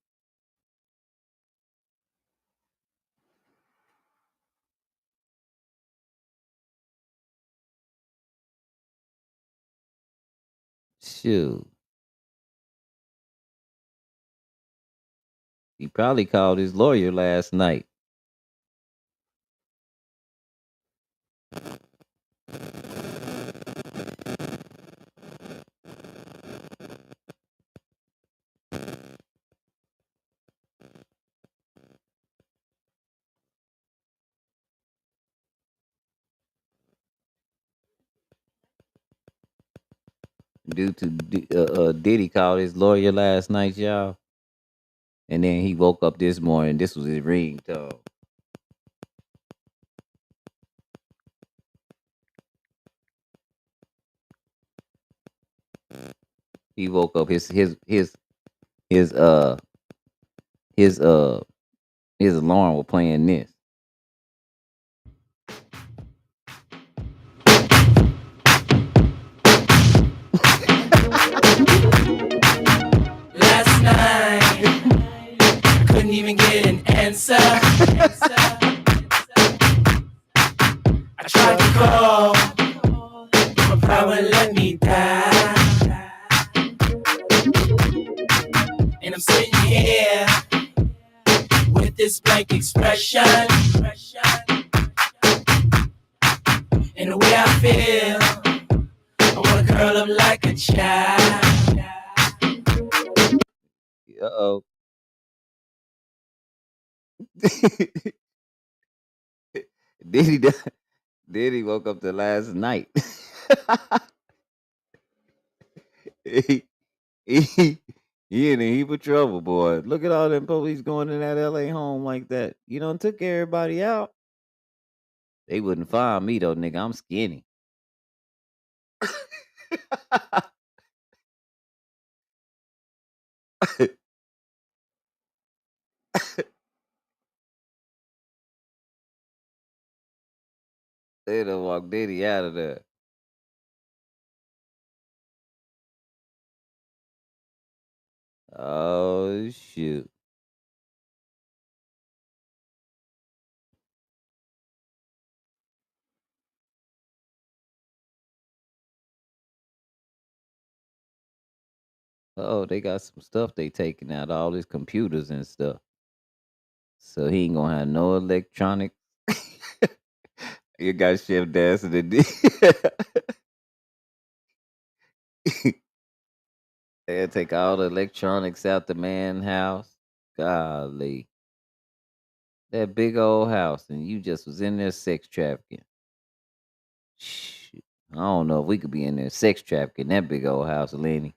Shoot. He probably called his lawyer last night. due to Diddy called his lawyer last night, y'all. And then he woke up this morning. This was his ringtone. He woke up his his his alarm was playing this. Last night, couldn't even get an answer. I tried to call, but my pride wouldn't let me die. And I'm sitting here with this blank expression. And the way I feel, I wanna curl up like a child. Uh-oh. Diddy woke up the last night. he, he in a heap of trouble, boy. Look at all them police going in that LA home like that. You done took everybody out. They wouldn't find me though, nigga. I'm skinny. They done walked Diddy out of there. Oh shoot. Oh, they got some stuff they taking out, all his computers and stuff. So he ain't gonna have no electronic. You got Chef dancing the They'll take all the electronics out the man house. Golly. That big old house, and you just was in there sex trafficking. Shit. I don't know if we could be in there sex trafficking that big old house, Lenny.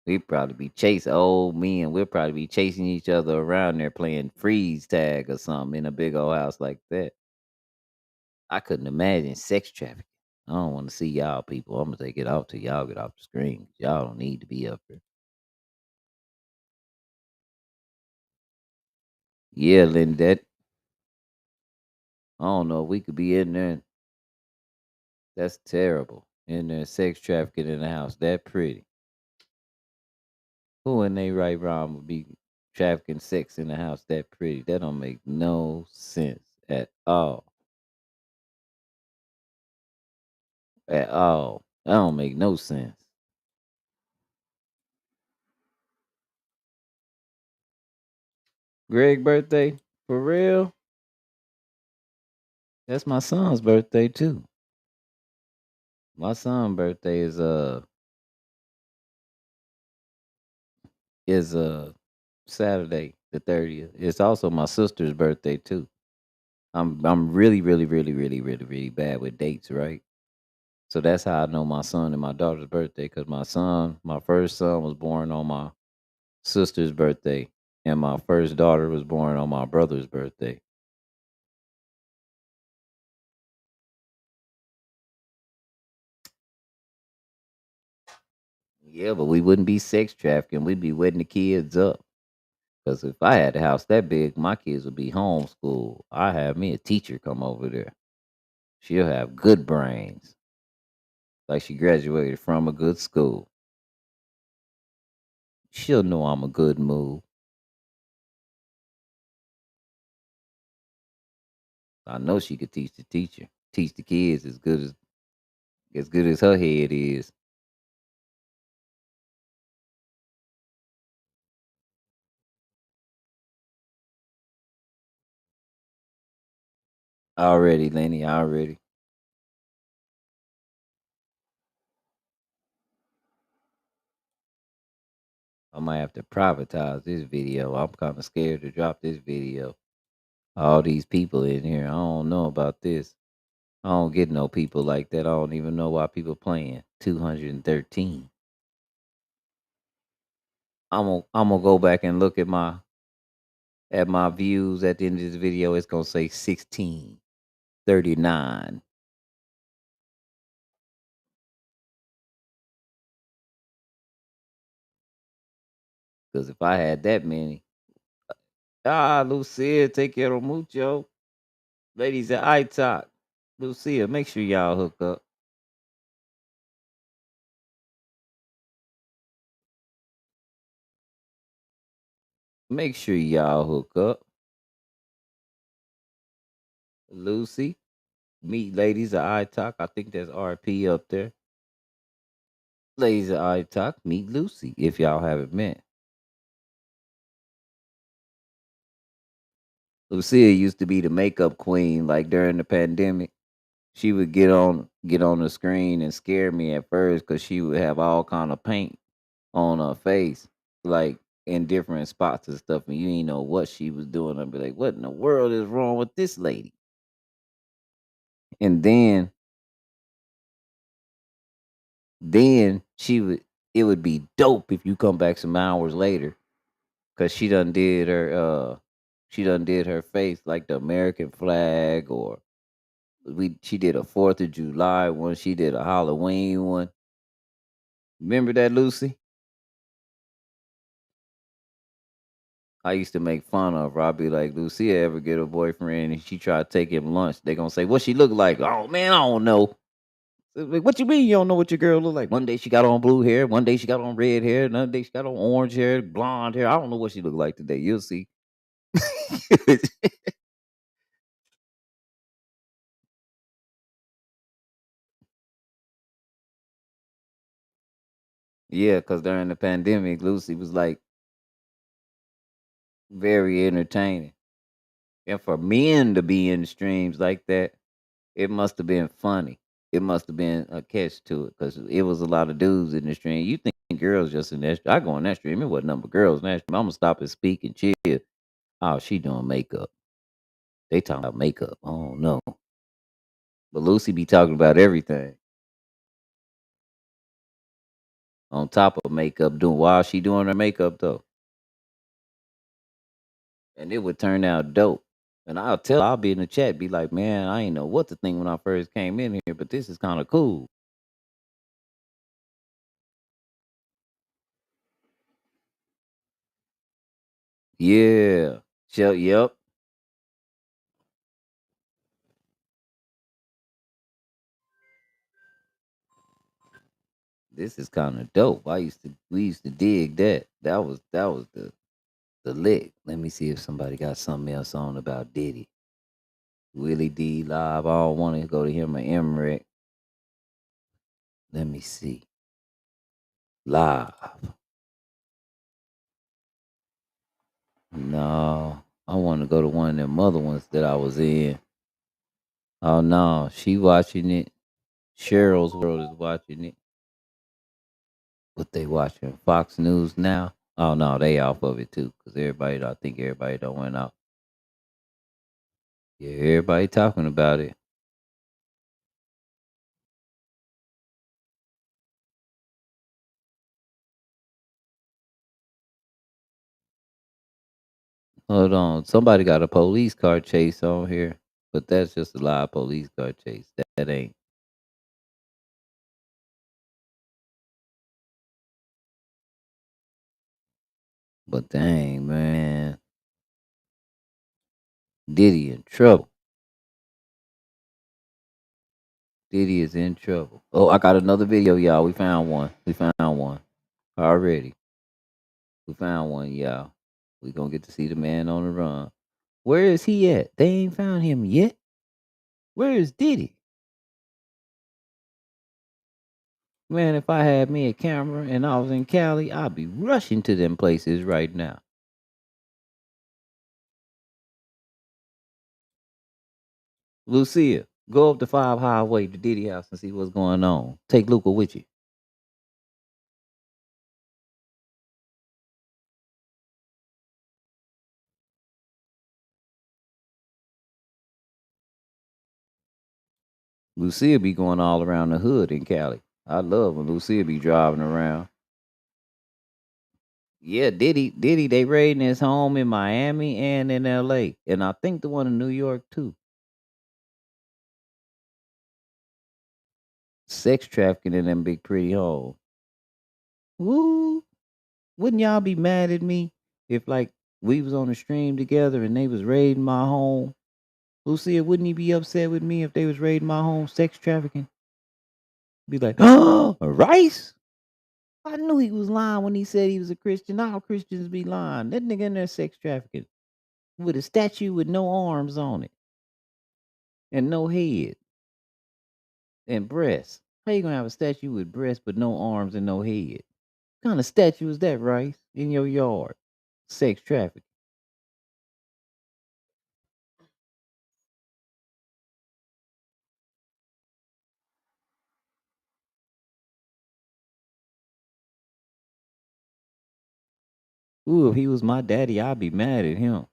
We'd probably be chasing old men. We'll probably be chasing each other around there playing freeze tag or something in a big old house like that. I couldn't imagine sex trafficking. I don't want to see y'all people. I'm gonna take it off till y'all get off the screen. Y'all don't need to be up here. Yeah, Lynn, that I don't know if we could be in there. That's terrible. In there sex trafficking in the house. That pretty. Who in they right wrong would be trafficking sex in the house that pretty? That don't make no sense at all. At all. That don't make no sense. Greg birthday? For real? That's my son's birthday too. My son's birthday is Saturday the 30th. It's also my sister's birthday too. I'm really, really, really, really, really, really bad with dates, right? So that's how I know my son and my daughter's birthday, because my first son was born on my sister's birthday, and my first daughter was born on my brother's birthday. Yeah, but we wouldn't be sex trafficking. We'd be wetting the kids up. Because if I had a house that big, my kids would be homeschooled. I have me a teacher come over there. She'll have good brains, like she graduated from a good school. She'll know I'm a good move. I know she could teach teach the kids as good as her head is. Already, Lenny, already. I might have to privatize this video. I'm kind of scared to drop this video. All these people in here. I don't know about this. I don't get no people like that. I don't even know why people playing. 213. I'm gonna go back and look at my views at the end of this video. It's gonna say 1639. Because if I had that many, Lucia, take care of mucho. Ladies at itok. Lucia, make sure y'all hook up. Make sure y'all hook up. Lucy, meet ladies at itok. I think there's RP up there. Ladies at itok, meet Lucy if y'all haven't met. Lucia used to be the makeup queen, like during the pandemic. She would get on the screen and scare me at first because she would have all kind of paint on her face, like in different spots and stuff, and you didn't know what she was doing. I'd be like, "What in the world is wrong with this lady?" And then it would be dope if you come back some hours later, cause she done did her face like the American flag, or she did a 4th of July one, she did a Halloween one. Remember that, Lucy? I used to make fun of her. I'd be like, Lucia ever get a boyfriend and she try to take him lunch, they gonna say, what she look like? Oh man, I don't know. Like, what you mean you don't know what your girl look like? One day she got on blue hair, one day she got on red hair, another day she got on orange hair, blonde hair. I don't know what she look like today. You'll see. Yeah, because during the pandemic, Lucy was like very entertaining. And for men to be in the streams like that, it must have been funny. It must have been a catch to it because it was a lot of dudes in the stream. You think girls just in that? I go in that stream. It wasn't number girls in that stream. I'm gonna stop and speak and chill. Oh, she doing makeup. They talking about makeup. Oh no, but Lucy be talking about everything on top of makeup. Doing while she doing her makeup though, and it would turn out dope. And I'll be in the chat, be like, man, I ain't know what to think when I first came in here, but this is kind of cool. Yeah. Yep. This is kind of dope. We used to dig that. That was the lick. Let me see if somebody got something else on about Diddy. Willie D live. I don't want to go to him or Emmerich. Let me see. Live. No. I want to go to one of them other ones that I was in. Oh no, she watching it. Cheryl's World is watching it. What they watching? Fox News now? Oh no, they off of it too. Cause I think everybody don't went out. Yeah, everybody talking about it. Hold on. Somebody got a police car chase on here, but that's just a live police car chase. That ain't. But dang, man. Diddy in trouble. Diddy is in trouble. Oh, I got another video, y'all. We found one. Already. We found one, y'all. We gonna get to see the man on the run. Where is he at? They ain't found him yet. Where is Diddy? Man, if I had me a camera and I was in Cali, I'd be rushing to them places right now. Lucia, go up the 5 highway to Diddy house and see what's going on. Take Luca with you. Lucia be going all around the hood in Cali. I love when Lucia be driving around. Yeah, Diddy, they raiding his home in Miami and in LA. And I think the one in New York too. Sex trafficking in them big pretty homes. Woo! Wouldn't y'all be mad at me if like we was on the stream together and they was raiding my home? Lucia, wouldn't you be upset with me if they was raiding my home sex trafficking? Be like, oh, Rice? I knew he was lying when he said he was a Christian. All Christians be lying. That nigga in there sex trafficking with a statue with no arms on it and no head and breasts. How you gonna have a statue with breasts but no arms and no head? What kind of statue is that, Rice? In your yard? Sex trafficking. Ooh, if he was my daddy, I'd be mad at him.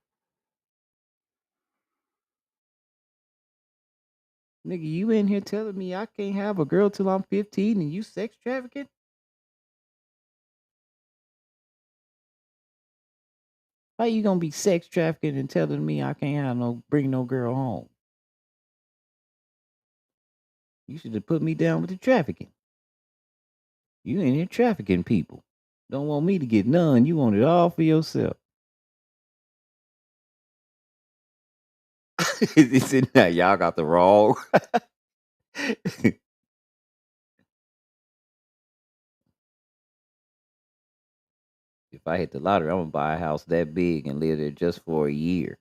Nigga, you in here telling me I can't have a girl till I'm 15 and you sex trafficking? How you gonna be sex trafficking and telling me I can't bring no girl home? You should have put me down with the trafficking. You in here trafficking people. Don't want me to get none. You want it all for yourself. It's in there. Y'all got the wrong. If I hit the lottery, I'm gonna buy a house that big and live there just for a year.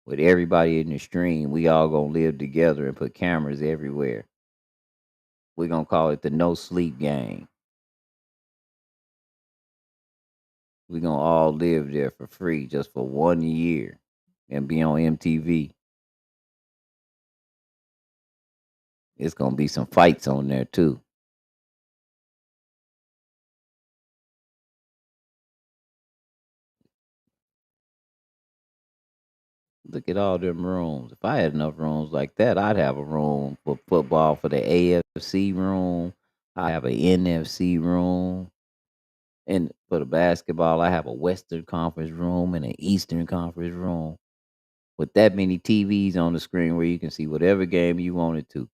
With everybody in the stream, we all gonna live together and put cameras everywhere. We're gonna call it the no sleep gang. We're gonna all live there for free just for 1 year and be on MTV. It's gonna be some fights on there too. Look at all them rooms. If I had enough rooms like that, I'd have a room for football for the AFC room. I have an NFC room. And for the basketball, I have a Western Conference room and an Eastern Conference room. With that many TVs on the screen where you can see whatever game you wanted to.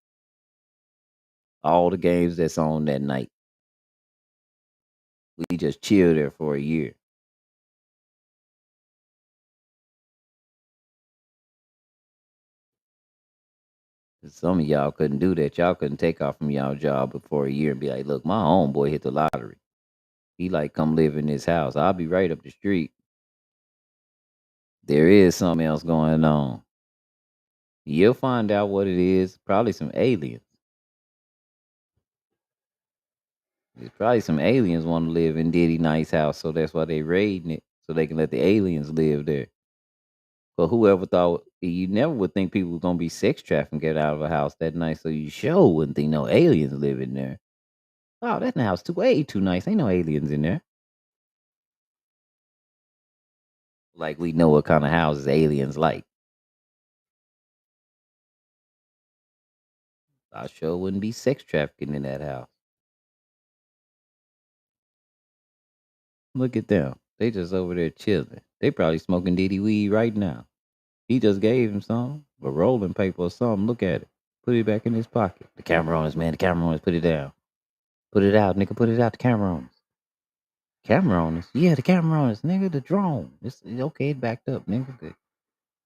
All the games that's on that night. We just chill there for a year. Some of y'all couldn't do that. Y'all couldn't take off from y'all job for a year and be like, look, my homeboy hit the lottery. He like come live in this house. I'll be right up the street. There is something else going on. You'll find out what it is. Probably some aliens. There's probably some aliens want to live in Diddy Nice house, so that's why they raiding it, so they can let the aliens live there. But whoever thought you never would think people were gonna be sex trafficking get out of a house that nice, so you sure wouldn't think no aliens live in there. Oh, that house too nice. Ain't no aliens in there. Like we know what kind of houses aliens like. I sure wouldn't be sex trafficking in that house. Look at them. They just over there chilling. They probably smoking Diddy weed right now. He just gave him some, a rolling paper or something. Look at it. Put it back in his pocket. The camera on us, man. The camera on us. Put it down. Put it out, nigga. Put it out. The camera on us. Camera on us. Yeah, the camera on us, nigga. The drone. It's okay. It backed up, nigga. Good.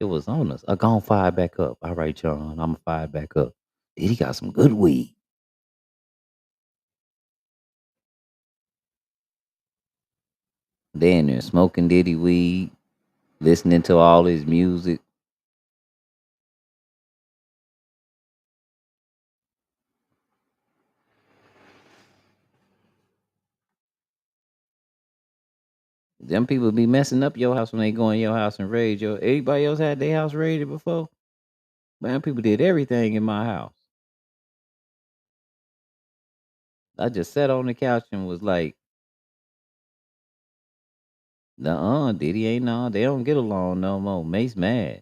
It was on us. I gone fire it back up. All right, John. I'm gonna fire it back up. Diddy got some good weed. They in there smoking Diddy weed, listening to all his music. Them people be messing up your house when they go in your house and raid your. Everybody else had their house raided before. Man, people did everything in my house. I just sat on the couch and was like, "Nuh-uh, Diddy ain't no. They don't get along no more." Mace mad.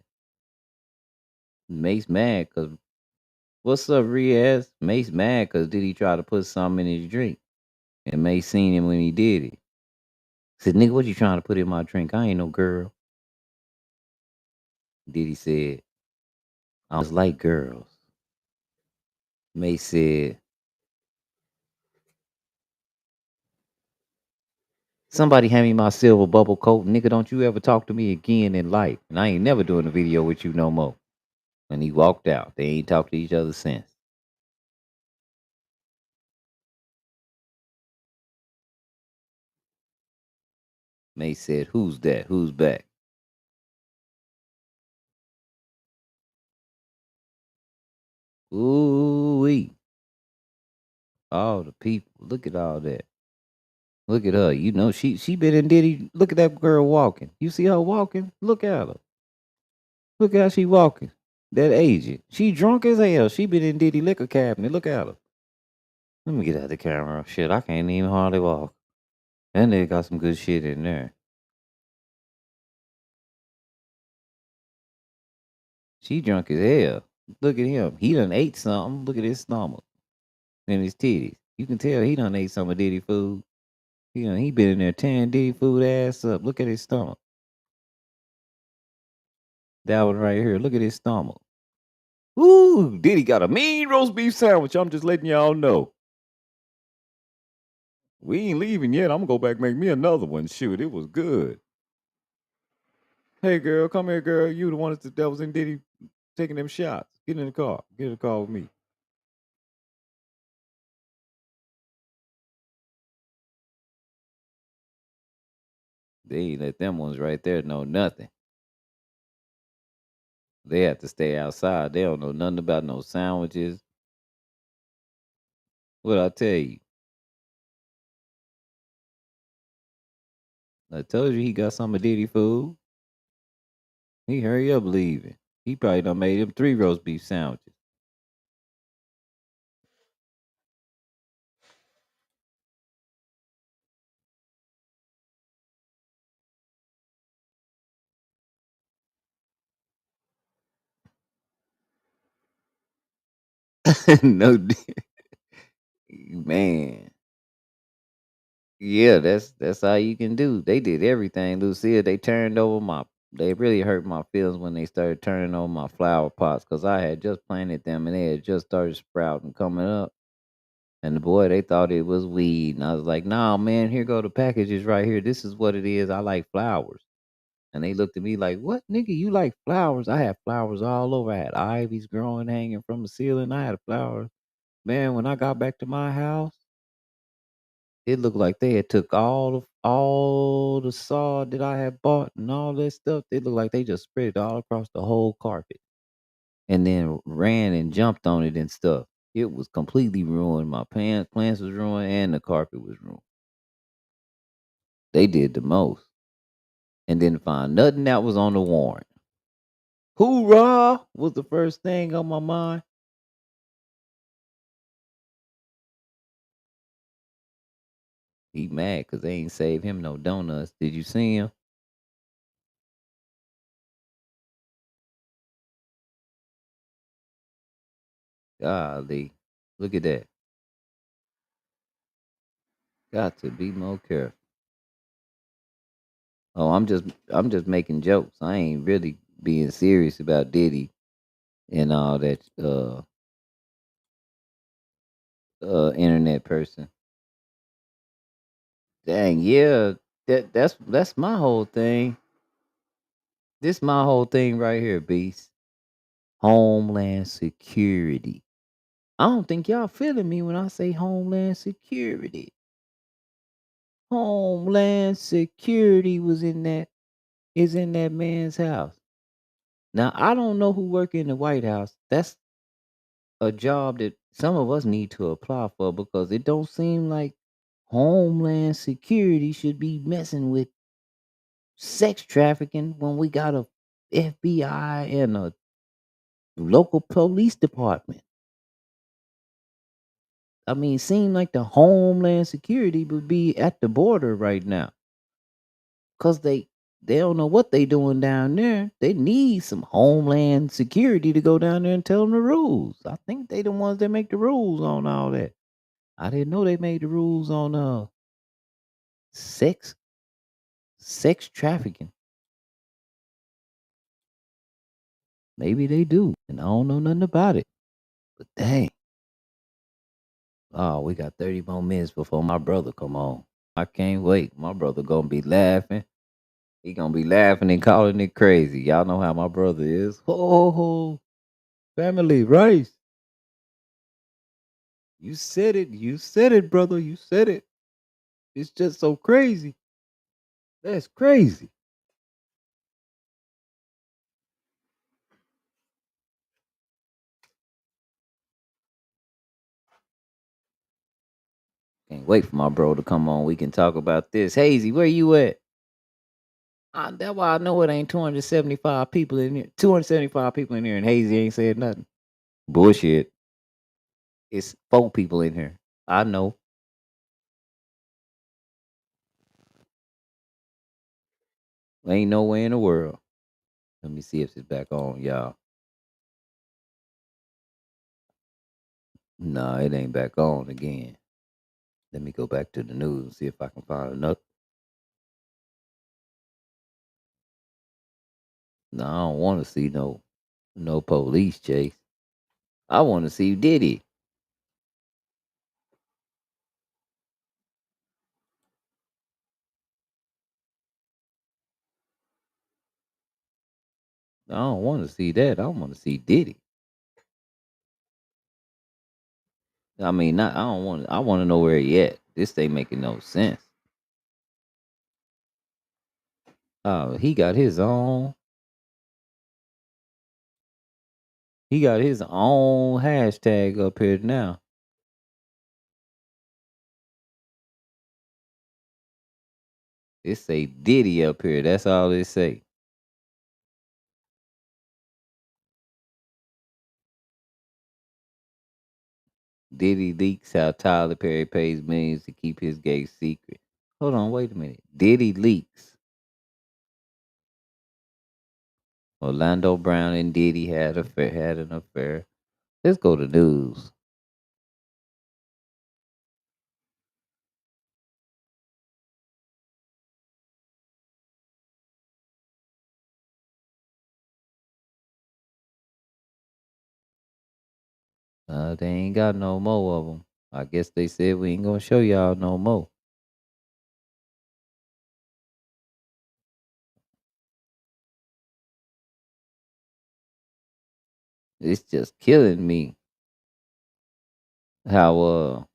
Mace mad because what's up, Riaz? Mace mad because Diddy tried to put something in his drink, and Mace seen him when he did it. Said, nigga, what you trying to put in my drink? I ain't no girl. Diddy said, I was like girls. May said, somebody hand me my silver bubble coat. Nigga, don't you ever talk to me again in life. And I ain't never doing a video with you no more. And he walked out. They ain't talked to each other since. May said, who's that? Who's back? Ooh-wee. All the people. Look at all that. Look at her. You know, she been in Diddy. Look at that girl walking. You see her walking? Look at her. Look how she walking. That agent. She drunk as hell. She been in Diddy liquor cabinet. Look at her. Let me get out the camera. Shit, I can't even hardly walk. That nigga got some good shit in there. She drunk as hell. Look at him. He done ate something. Look at his stomach and his titties. You can tell he done ate some of Diddy food. He been in there tearing Diddy food ass up. Look at his stomach. That one right here. Look at his stomach. Ooh, Diddy got a mean roast beef sandwich. I'm just letting y'all know. We ain't leaving yet. I'm gonna go back and make me another one. Shoot, it was good. Hey girl, come here, girl. You the one that was in Diddy taking them shots. Get in the car. Get in the car with me. They ain't let them ones right there know nothing. They have to stay outside. They don't know nothing about no sandwiches. What I tell you? I told you he got some of Diddy food. He hurry up leaving. He probably done made him 3 roast beef sandwiches. No, man. Yeah, that's how you can do. They did everything, Lucia. They really hurt my feelings when they started turning over my flower pots because I had just planted them and they had just started sprouting, coming up. And the boy, they thought it was weed. And I was like, nah, man, here go the packages right here. This is what it is. I like flowers. And they looked at me like, what, nigga, you like flowers? I had flowers all over. I had ivies growing, hanging from the ceiling. I had flowers. Man, when I got back to my house, it looked like they had took all the sod that I had bought and all that stuff. It looked like they just spread it all across the whole carpet and then ran and jumped on it and stuff. It was completely ruined. My plants was ruined and the carpet was ruined. They did the most. And didn't find nothing that was on the warrant. Hoorah was the first thing on my mind. He mad because they ain't save him no donuts. Did you see him? Golly. Look at that. Got to be more careful. Oh, I'm just making jokes. I ain't really being serious about Diddy and all that internet person. Dang, yeah. That's my whole thing. This my whole thing right here, Beast. Homeland Security. I don't think y'all feeling me when I say Homeland Security. Homeland Security is in that man's house. Now I don't know who work in the White House. That's a job that some of us need to apply for because it don't seem like Homeland Security should be messing with sex trafficking when we got a FBI and a local police department. I mean, seem like the Homeland Security would be at the border right now. Cause they don't know what they doing down there. They need some Homeland Security to go down there and tell them the rules. I think they the ones that make the rules on all that. I didn't know they made the rules on sex sex trafficking. Maybe they do, and I don't know nothing about it. But dang. Oh, we got 30 more minutes before my brother come on. I can't wait. My brother gonna be laughing. He gonna be laughing and calling it crazy. Y'all know how my brother is. Oh, family rice. You said it. You said it, brother. You said it. It's just so crazy. That's crazy. Can't wait for my bro to come on. We can talk about this. Hazy, where you at? That's why I know it ain't 275 people in here. 275 people in here, and Hazy ain't said nothing. Bullshit. It's 4 people in here. I know. Ain't no way in the world. Let me see if it's back on, y'all. Nah, it ain't back on again. Let me go back to the news and see if I can find another. No, I don't want to see no police chase. I want to see Diddy. I don't want to see that. I want to see Diddy. I mean, not. I don't want. I want to know where he at. This ain't making no sense. Oh, he got his own. He got his own hashtag up here now. It say Diddy up here. That's all it say. Diddy leaks how Tyler Perry pays millions to keep his gay secret. Hold on, wait a minute. Diddy leaks. Orlando Brown and Diddy had an affair. Let's go to news. They ain't got no more of them. I guess they said we ain't gonna show y'all no more. It's just killing me how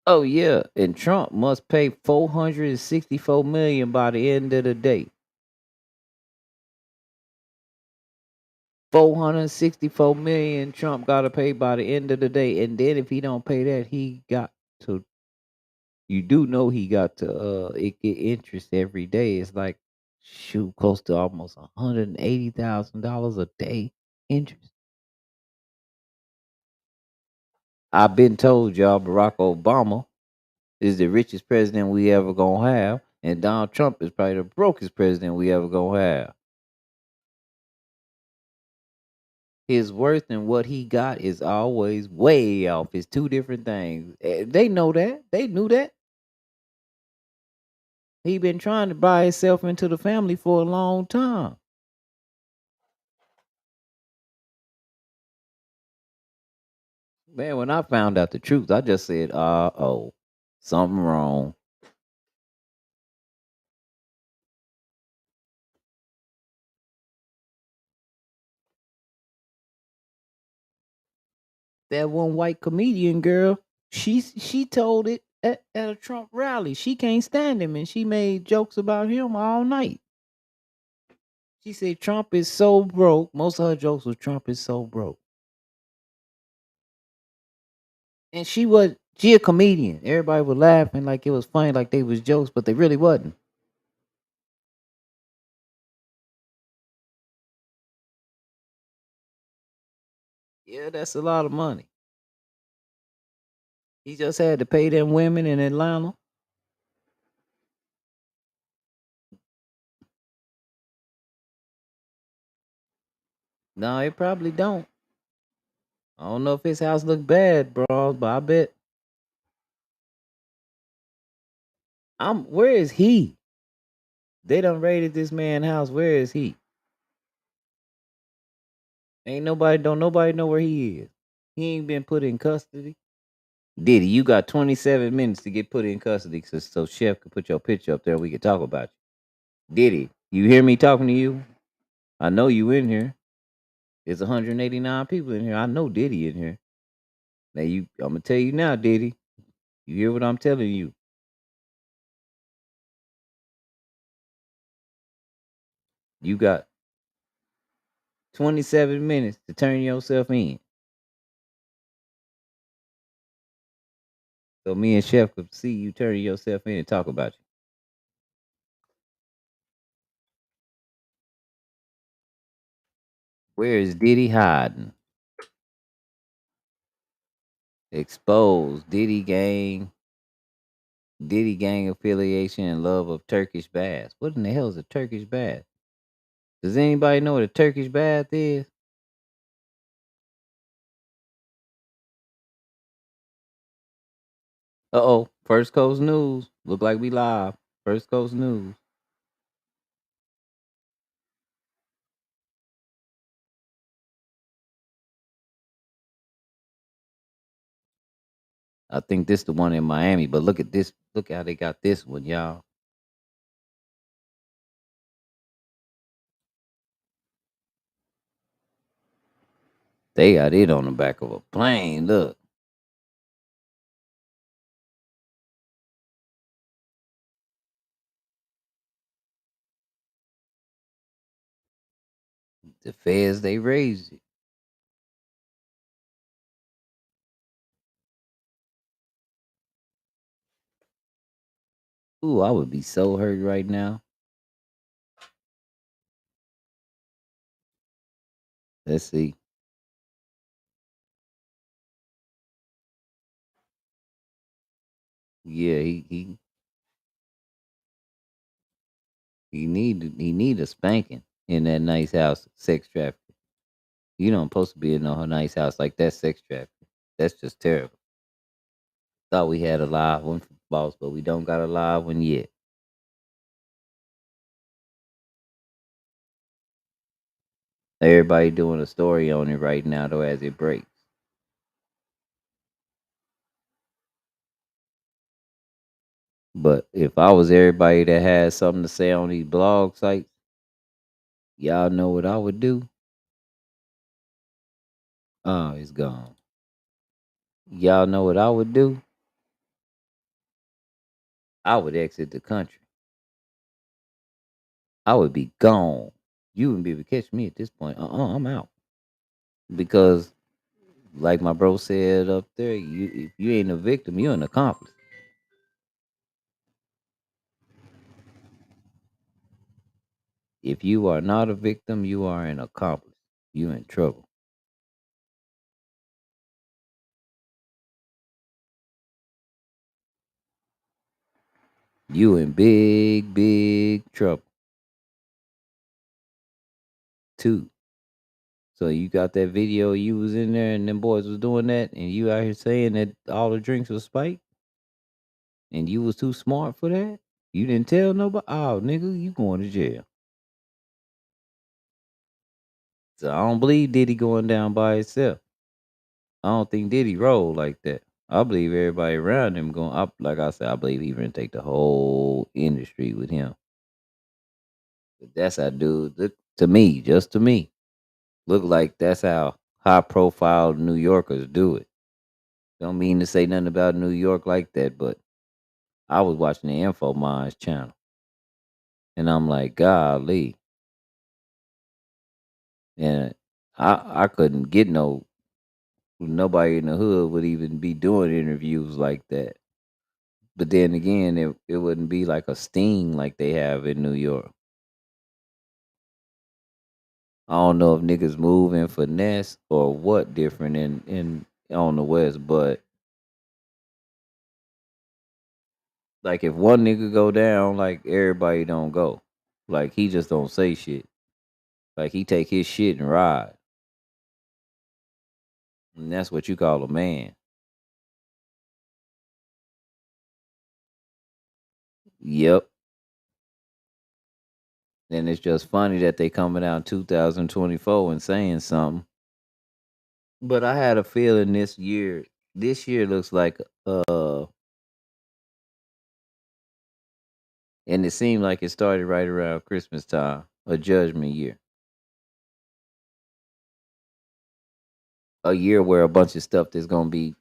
oh yeah, and Trump must pay 464 million by the end of the day. 464 million Trump gotta pay by the end of the day. And then if he don't pay that, he got to you do know he got to it get interest every day. It's like shoot close to almost $180,000 a day interest. I've been told y'all Barack Obama is the richest president we ever gonna have, and Donald Trump is probably the brokest president we ever gonna have. His worth and what he got is always way off. It's 2 different things. They know that. They knew that. He been trying to buy himself into the family for a long time. Man, when I found out the truth, I just said, oh, something wrong. That one white comedian girl, she told it at a Trump rally. She can't stand him, and she made jokes about him all night. She said Trump is so broke. Most of her jokes was Trump is so broke. And she a comedian. Everybody was laughing like it was funny, like they was jokes, but they really wasn't. Yeah, that's a lot of money. He just had to pay them women in Atlanta. No, it probably don't. I don't know if his house look bad, bro, but I bet. Where is he? They done raided this man's house. Where is he? Don't nobody know where he is. He ain't been put in custody. Diddy, you got 27 minutes to get put in custody so Chef can put your picture up there and we can talk about you. Diddy, you hear me talking to you? I know you in here. There's 189 people in here. I know Diddy in here. Now I'm gonna tell you now, Diddy. You hear what I'm telling you? You got 27 minutes to turn yourself in. So me and Chef could see you turning yourself in and talk about you. Where is Diddy hiding? Exposed Diddy gang affiliation and love of Turkish baths. What in the hell is a Turkish bath? Does anybody know what a Turkish bath is? Uh-oh. First Coast News. Look like we live. First Coast News. I think this the one in Miami, but look at this. Look how they got this one, y'all. They got it on the back of a plane. Look. The feds, they raised it. Ooh, I would be so hurt right now. Let's see. Yeah, he need a spanking in that nice house, sex trafficking. You don't supposed to be in a nice house like that, sex trafficking. That's just terrible. Thought we had a live one for boss, but we don't got a live one yet. Everybody doing a story on it right now though as it breaks. But if I was everybody that had something to say on these blog sites, y'all know what I would do? Oh, it's gone. Y'all know what I would do? I would exit the country. I would be gone. You wouldn't be able to catch me at this point. I'm out. Because, like my bro said up there, if you ain't a victim, you're an accomplice. If you are not a victim, you are an accomplice. You in trouble. You in big, big trouble. Too. So you got that video, you was in there and them boys was doing that, and you out here saying that all the drinks was spiked, and you was too smart for that? You didn't tell nobody? Oh, nigga, you going to jail. So I don't believe Diddy going down by himself. I don't think Diddy roll like that. I believe everybody around him going up. Like I said, I believe he gonna take the whole industry with him. But that's how dude look to me, just to me. Look like that's how high profile New Yorkers do it. Don't mean to say nothing about New York like that, but I was watching the Info Minds channel. And I'm like, golly. And I couldn't get nobody in the hood would even be doing interviews like that. But then again, it wouldn't be like a sting like they have in New York. I don't know if niggas move in finesse or what different in on the West, but like if one nigga go down, like everybody don't go. Like he just don't say shit. Like he take his shit and ride. And that's what you call a man. Yep. And it's just funny that they coming out in 2024 and saying something. But I had a feeling this year looks like and it seemed like it started right around Christmas time, a judgment year. A year where a bunch of stuff that's gonna be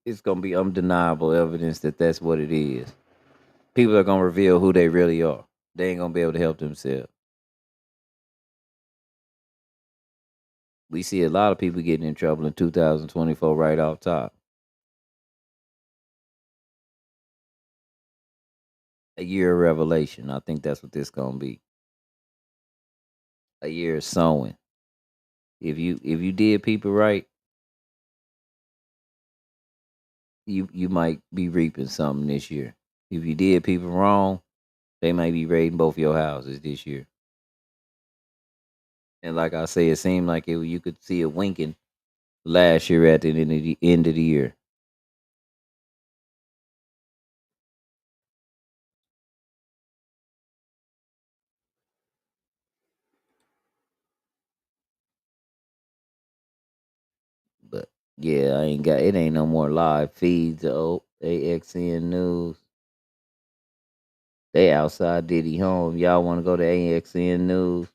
it's gonna be undeniable evidence that that's what it is. People are gonna reveal who they really are. They ain't gonna be able to help themselves. We see a lot of people getting in trouble in 2024 right off top. A year of revelation. I think that's what this gonna be. A year of sowing. If you did people right, you might be reaping something this year. If you did people wrong, they might be raiding both your houses this year. And like I say, it seemed like you could see it winking last year at the end of the year. But yeah, I ain't got it. Ain't no more live feeds. Oh, AXN News. They outside Diddy home. Y'all want to go to AXN News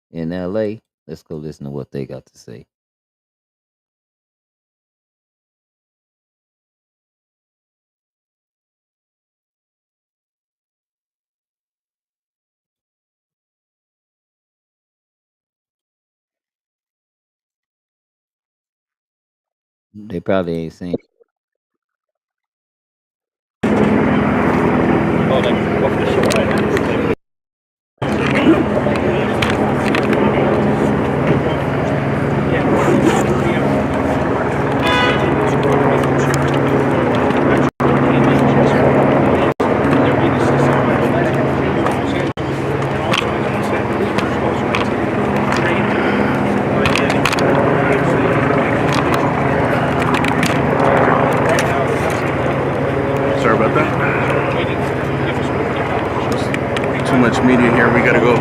in LA? Let's go listen to what they got to say. They probably ain't seen. Oh, like off the shore, right? Sorry about that. Too much media here. We gotta go up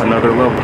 another level.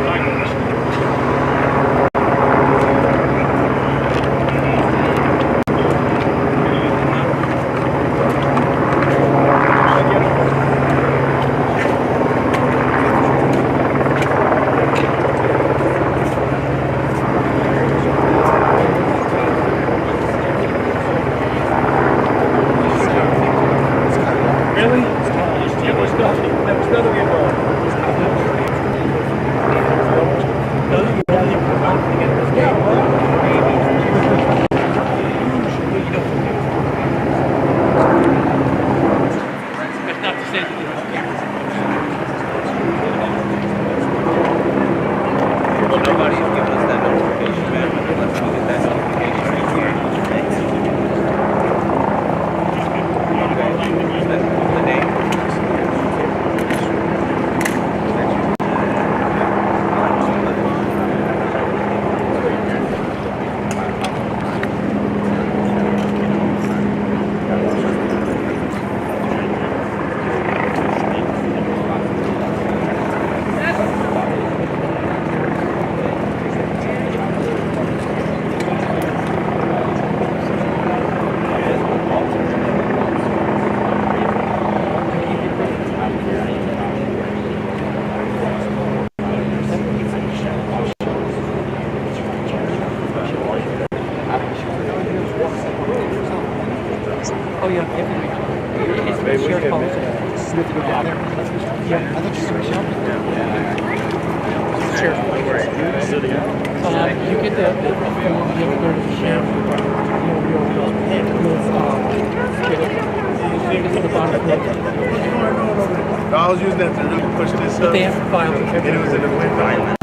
I was using that to really push this up. But they have to file it. And it was in the window.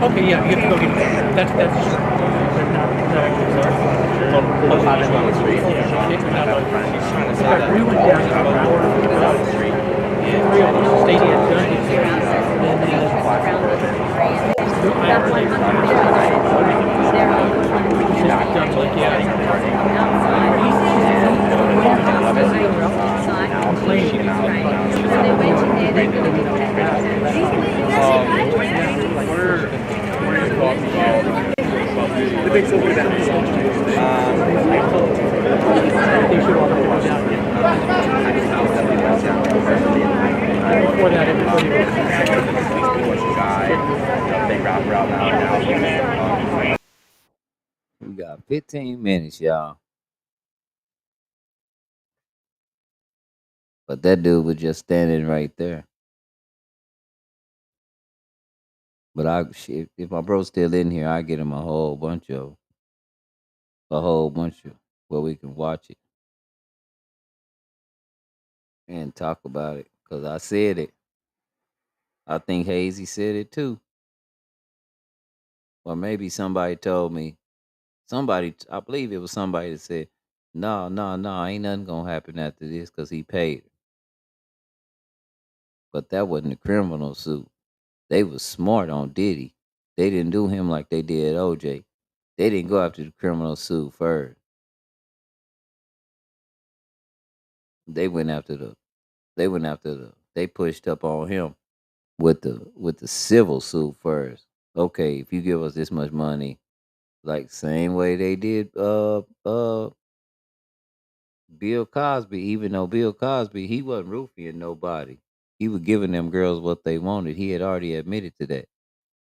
Okay, yeah, you have to go get it. That's we went down to the border. Stadium done. The big silver event. Before that, everybody We got 15 minutes, y'all. But that dude was just standing right there. But if my bro's still in here, I get him a whole bunch of where we can watch it and talk about it. Cause I said it. I think Hazy said it too. Or maybe somebody told me. I believe it was somebody that said, no, ain't nothing gonna happen after this because he paid. But that wasn't a criminal suit. They was smart on Diddy. They didn't do him like they did OJ. They didn't go after the criminal suit first. They pushed up on him with the civil suit first. Okay, if you give us this much money, like same way they did Bill Cosby, even though Bill Cosby, he wasn't roofing nobody. He was giving them girls what they wanted. He had already admitted to that.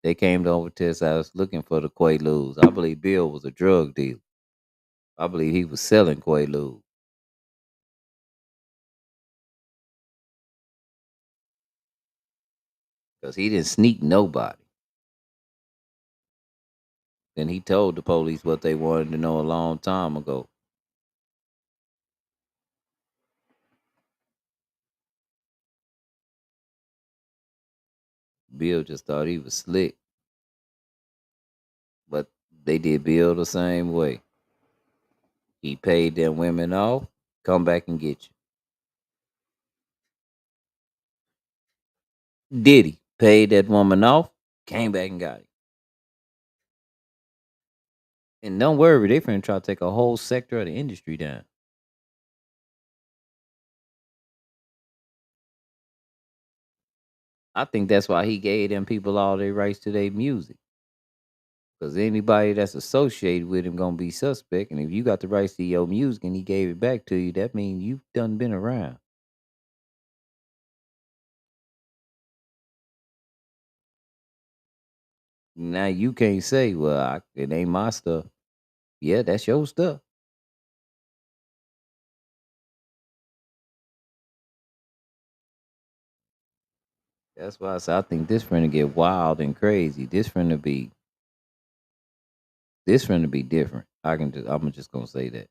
They came over to his house looking for the Quaaludes. I believe Bill was a drug dealer. I believe he was selling Quaaludes. Because he didn't sneak nobody. And he told the police what they wanted to know a long time ago. Bill just thought he was slick. But they did Bill the same way. He paid them women off, come back and get you. Diddy paid that woman off, came back and got him. And don't worry, they finna try to take a whole sector of the industry down. I think that's why he gave them people all their rights to their music. Because anybody that's associated with him gonna be suspect. And if you got the rights to your music and he gave it back to you, that means you've done been around. Now you can't say, well, it ain't my stuff. Yeah, that's your stuff. That's why I say I think this finna get wild and crazy. This finna be different. I'm just gonna say that.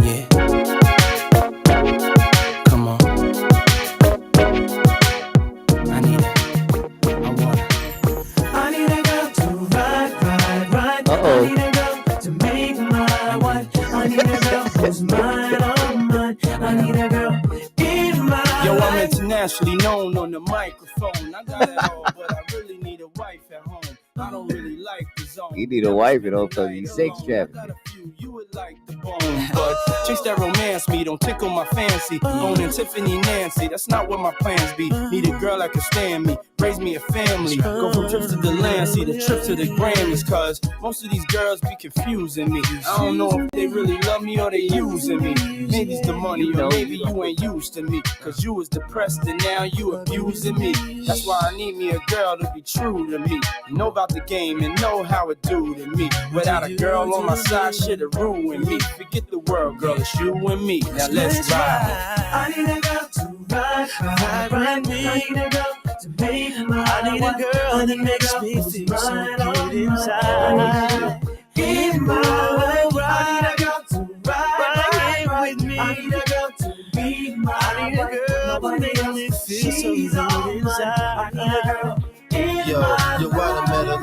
Yeah. Come on. I need a girl to ride. I need a girl to make my wife. I need a girl who's mine, all mine. I need a girl in my life. Yo, I'm internationally known on the microphone. I got it all, but I really need a wife at home. I don't really like the zone. You need a wife at home because he's sex trafficking. You would like the bone, but chicks that romance me don't tickle my fancy. Owning Tiffany Nancy, that's not what my plans be. Need a girl that can stand me, raise me a family. Go from trips to the land, see the trip to the Grammys. Cause most of these girls be confusing me. I don't know if they really love me or they using me. Maybe it's the money or maybe you ain't used to me. Cause you was depressed and now you abusing me. That's why I need me a girl to be true to me. Know about the game and know how it do to me. Without a girl on my side, shit'll ruin me. Forget the world, girl, it's you and me. Now let's ride. I need a girl to ride me. I need a girl to make my I need a girl that makes me feel so good inside.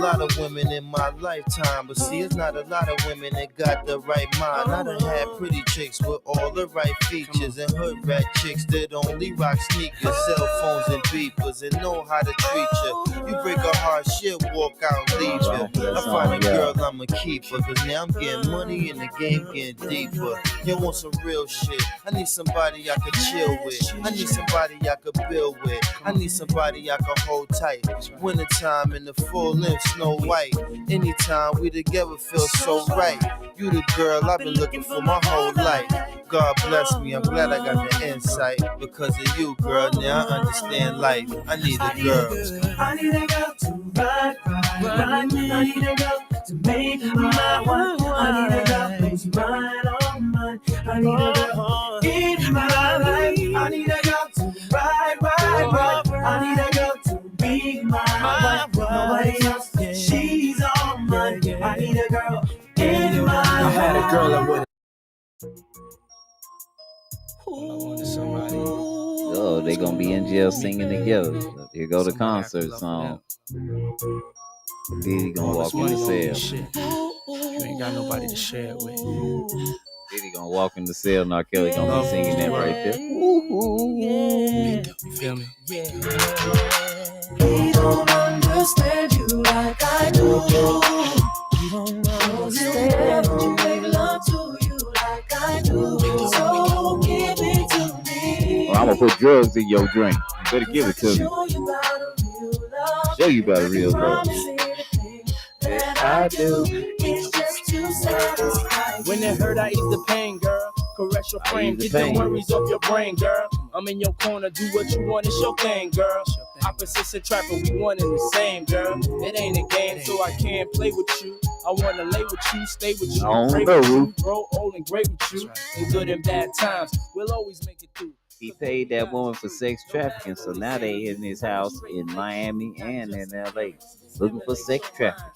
lot of women in my lifetime, but see, it's not a lot of women that got the right mind. I done had pretty chicks with all the right features, and hood rat chicks that only rock sneakers, cell phones and beepers, and know how to treat you. You break a heart, shit, walk out and leave you. I find a girl, I'ma keep her, cause now I'm getting money and the game getting deeper. You want some real shit? I need somebody I could chill with. I need somebody I could build with. I need somebody I could hold tight. Wintertime in the full length, Snow White. Anytime we together feel so right. You the girl I've been looking for my whole life. God bless me, I'm glad I got the insight. Because of you, girl, now I understand life. I need a girl. I need a girl to ride. I need a girl to make my wife. I need a girl who's mine, all mine. I need a girl in my life. I need a girl to ride. I need a girl to be my wife. Nobody else, she's all mine. I need a girl in my life. I had a girl that would. Oh, they gonna be in jail singing together. Here go the concert song. Diddy gonna walk in the cell. You ain't got nobody to share it with. Diddy gonna walk in the cell. Now Kelly gonna be singing that right there. You feel me? He don't understand you like I do. He don't understand you make love to you like I do. So give it to me. Well, I'm gonna put drugs in your drink. You better give it to me. Show you about a real love. That I do. It's just to satisfy. When it hurt, I ease the pain, girl. Caress your frame, get the worries off your brain, girl. I'm in your corner, do what you want, it's your thing, girl. Opposites attract, but we one and the same, girl. It ain't a game, so I can't play with you. I wanna lay with you, stay with you, pray with you, grow old and great with you. In good and bad times, we'll always make it through. He paid that woman for sex trafficking, so now they in his house in Miami and in LA looking for sex trafficking.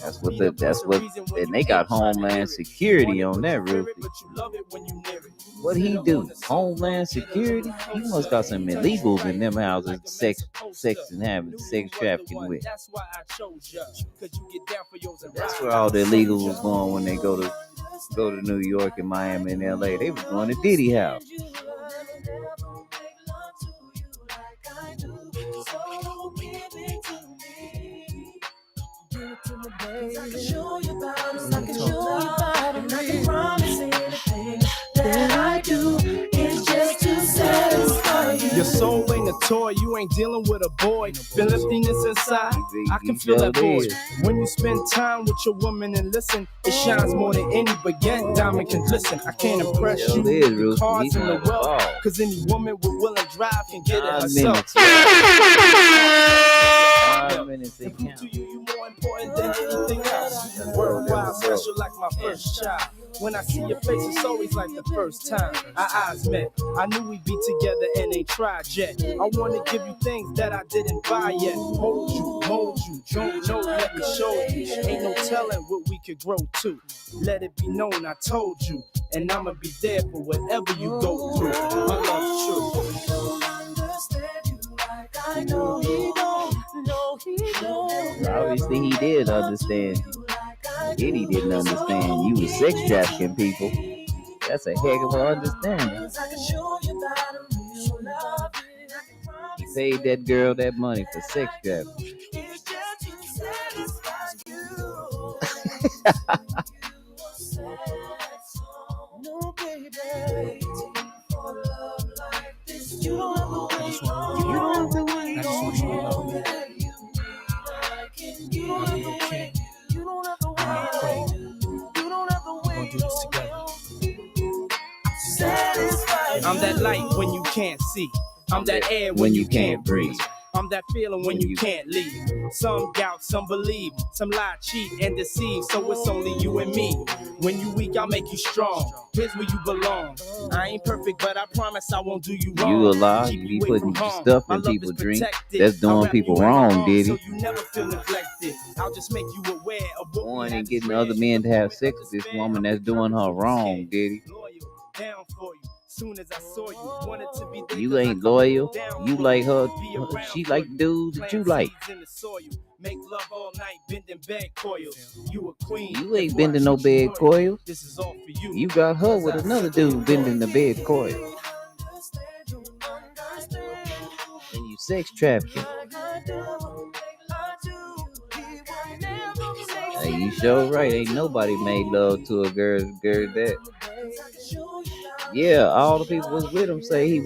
That's what, and they got Homeland Security on that roof. What he do? Homeland Security? He must got some illegals in them houses, sex and having sex trafficking with. That's where all the illegals was going when they go to New York and Miami and LA. They was going to Diddy house. I can show you about us, I can show you about it, and I can promise anything that I do is just to satisfy you. Your soul ain't a toy, you ain't dealing with a boy. Feel emptiness inside, I can feel that void. When you spend time with your woman and listen, it shines more than any baguette diamond can glisten. I can't impress you with the cars and the wealth, cause any woman with will and drive can get it herself. And prove to you, you more important than anything else. Worldwide special like my first child. When I see your face, it's always like the first time our eyes met. I knew we'd be together and ain't tried yet. I wanna give you things that I didn't buy yet. Hold you, mold you, don't know, let me show you. Ain't no telling what we could grow to. Let it be known I told you, and I'ma be there for whatever you go through. My love's true. I know he don't. Obviously, he did understand you. Diddy didn't understand you was sex trafficking people. That's a heck of an understanding. He paid that girl that money for sex trafficking. You don't have to wait. You don't have to wait. You don't have to wait. You don't have to wait. You don't have to wait. We'll do this together. Satisfied. I'm that light when you can't see. I'm that air when you can't breathe. I'm that feeling when you can't leave. Some doubt, some believe, some lie, cheat, and deceive. So it's only you and me. When you weak, I'll make you strong. Here's where you belong. I ain't perfect, but I promise I won't do you wrong. You a lie. You be putting stuff in people's drink. That's doing people wrong, Diddy. So you never feel neglected. I'll just make you aware of what going and getting other men to have sex with this woman that's doing her wrong, Diddy. Down for you. Soon as I saw you, wanted to be you ain't loyal. You like her. She like dudes that you like. Make love all night, bending bed coils. You a queen. You ain't bending no bed coils. This is all for you. You got her with another dude bending the bed coils. And you sex trafficking. Hey, you sure right. Ain't nobody made love to a girl that. Yeah, all the people was with him say he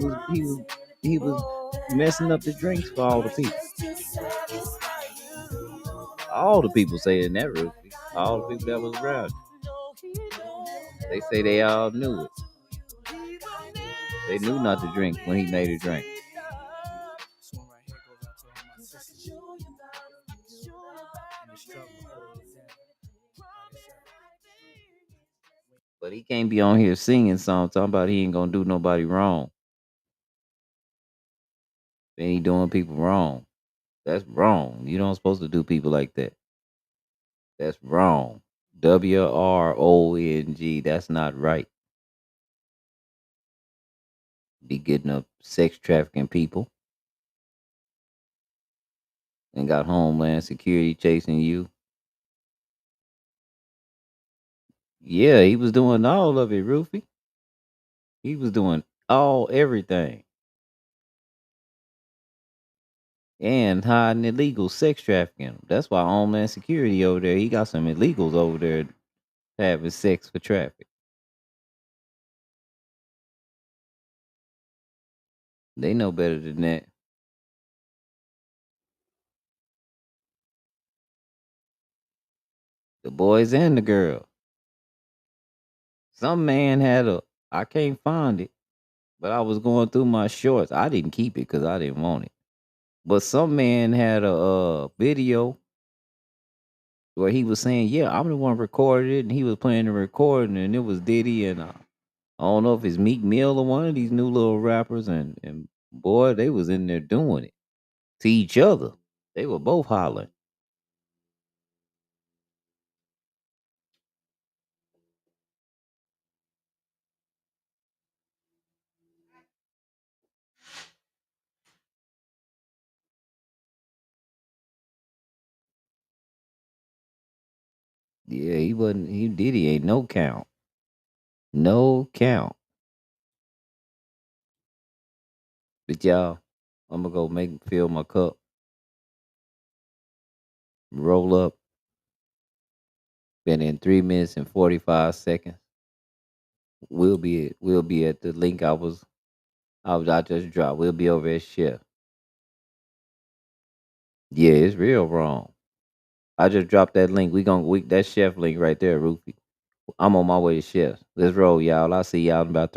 was messing up the drinks for all the people. All the people saying that, Rufy. All the people that was around. They say they all knew it. They knew not to drink when he made a drink. But he can't be on here singing songs talking about he ain't gonna do nobody wrong. Then he doing people wrong. That's wrong. You don't supposed to do people like that. That's wrong. WRONG. That's not right. Be getting up sex trafficking people. And got Homeland Security chasing you. Yeah, he was doing all of it, Rufy. He was doing everything. And hiding illegal sex trafficking. That's why Homeland Security over there, he got some illegals over there having sex for traffic. They know better than that. The boys and the girl. Some man had I can't find it, but I was going through my shorts. I didn't keep it because I didn't want it. But some man had a video where he was saying, yeah, I'm the one recorded it, and he was playing the recording, and it was Diddy, and I don't know if it's Meek Mill or one of these new little rappers, and boy, they was in there doing it to each other. They were both hollering. Yeah, Diddy ain't no count. No count. But y'all, I'm gonna go fill my cup. Roll up. Been in 3 minutes and 45 seconds. We'll be at the link I just dropped. We'll be over at Chef. Yeah, it's real wrong. I just dropped that link. That Chef link right there, Rufy. I'm on my way to Chef. Let's roll, y'all. I'll see y'all in about 3.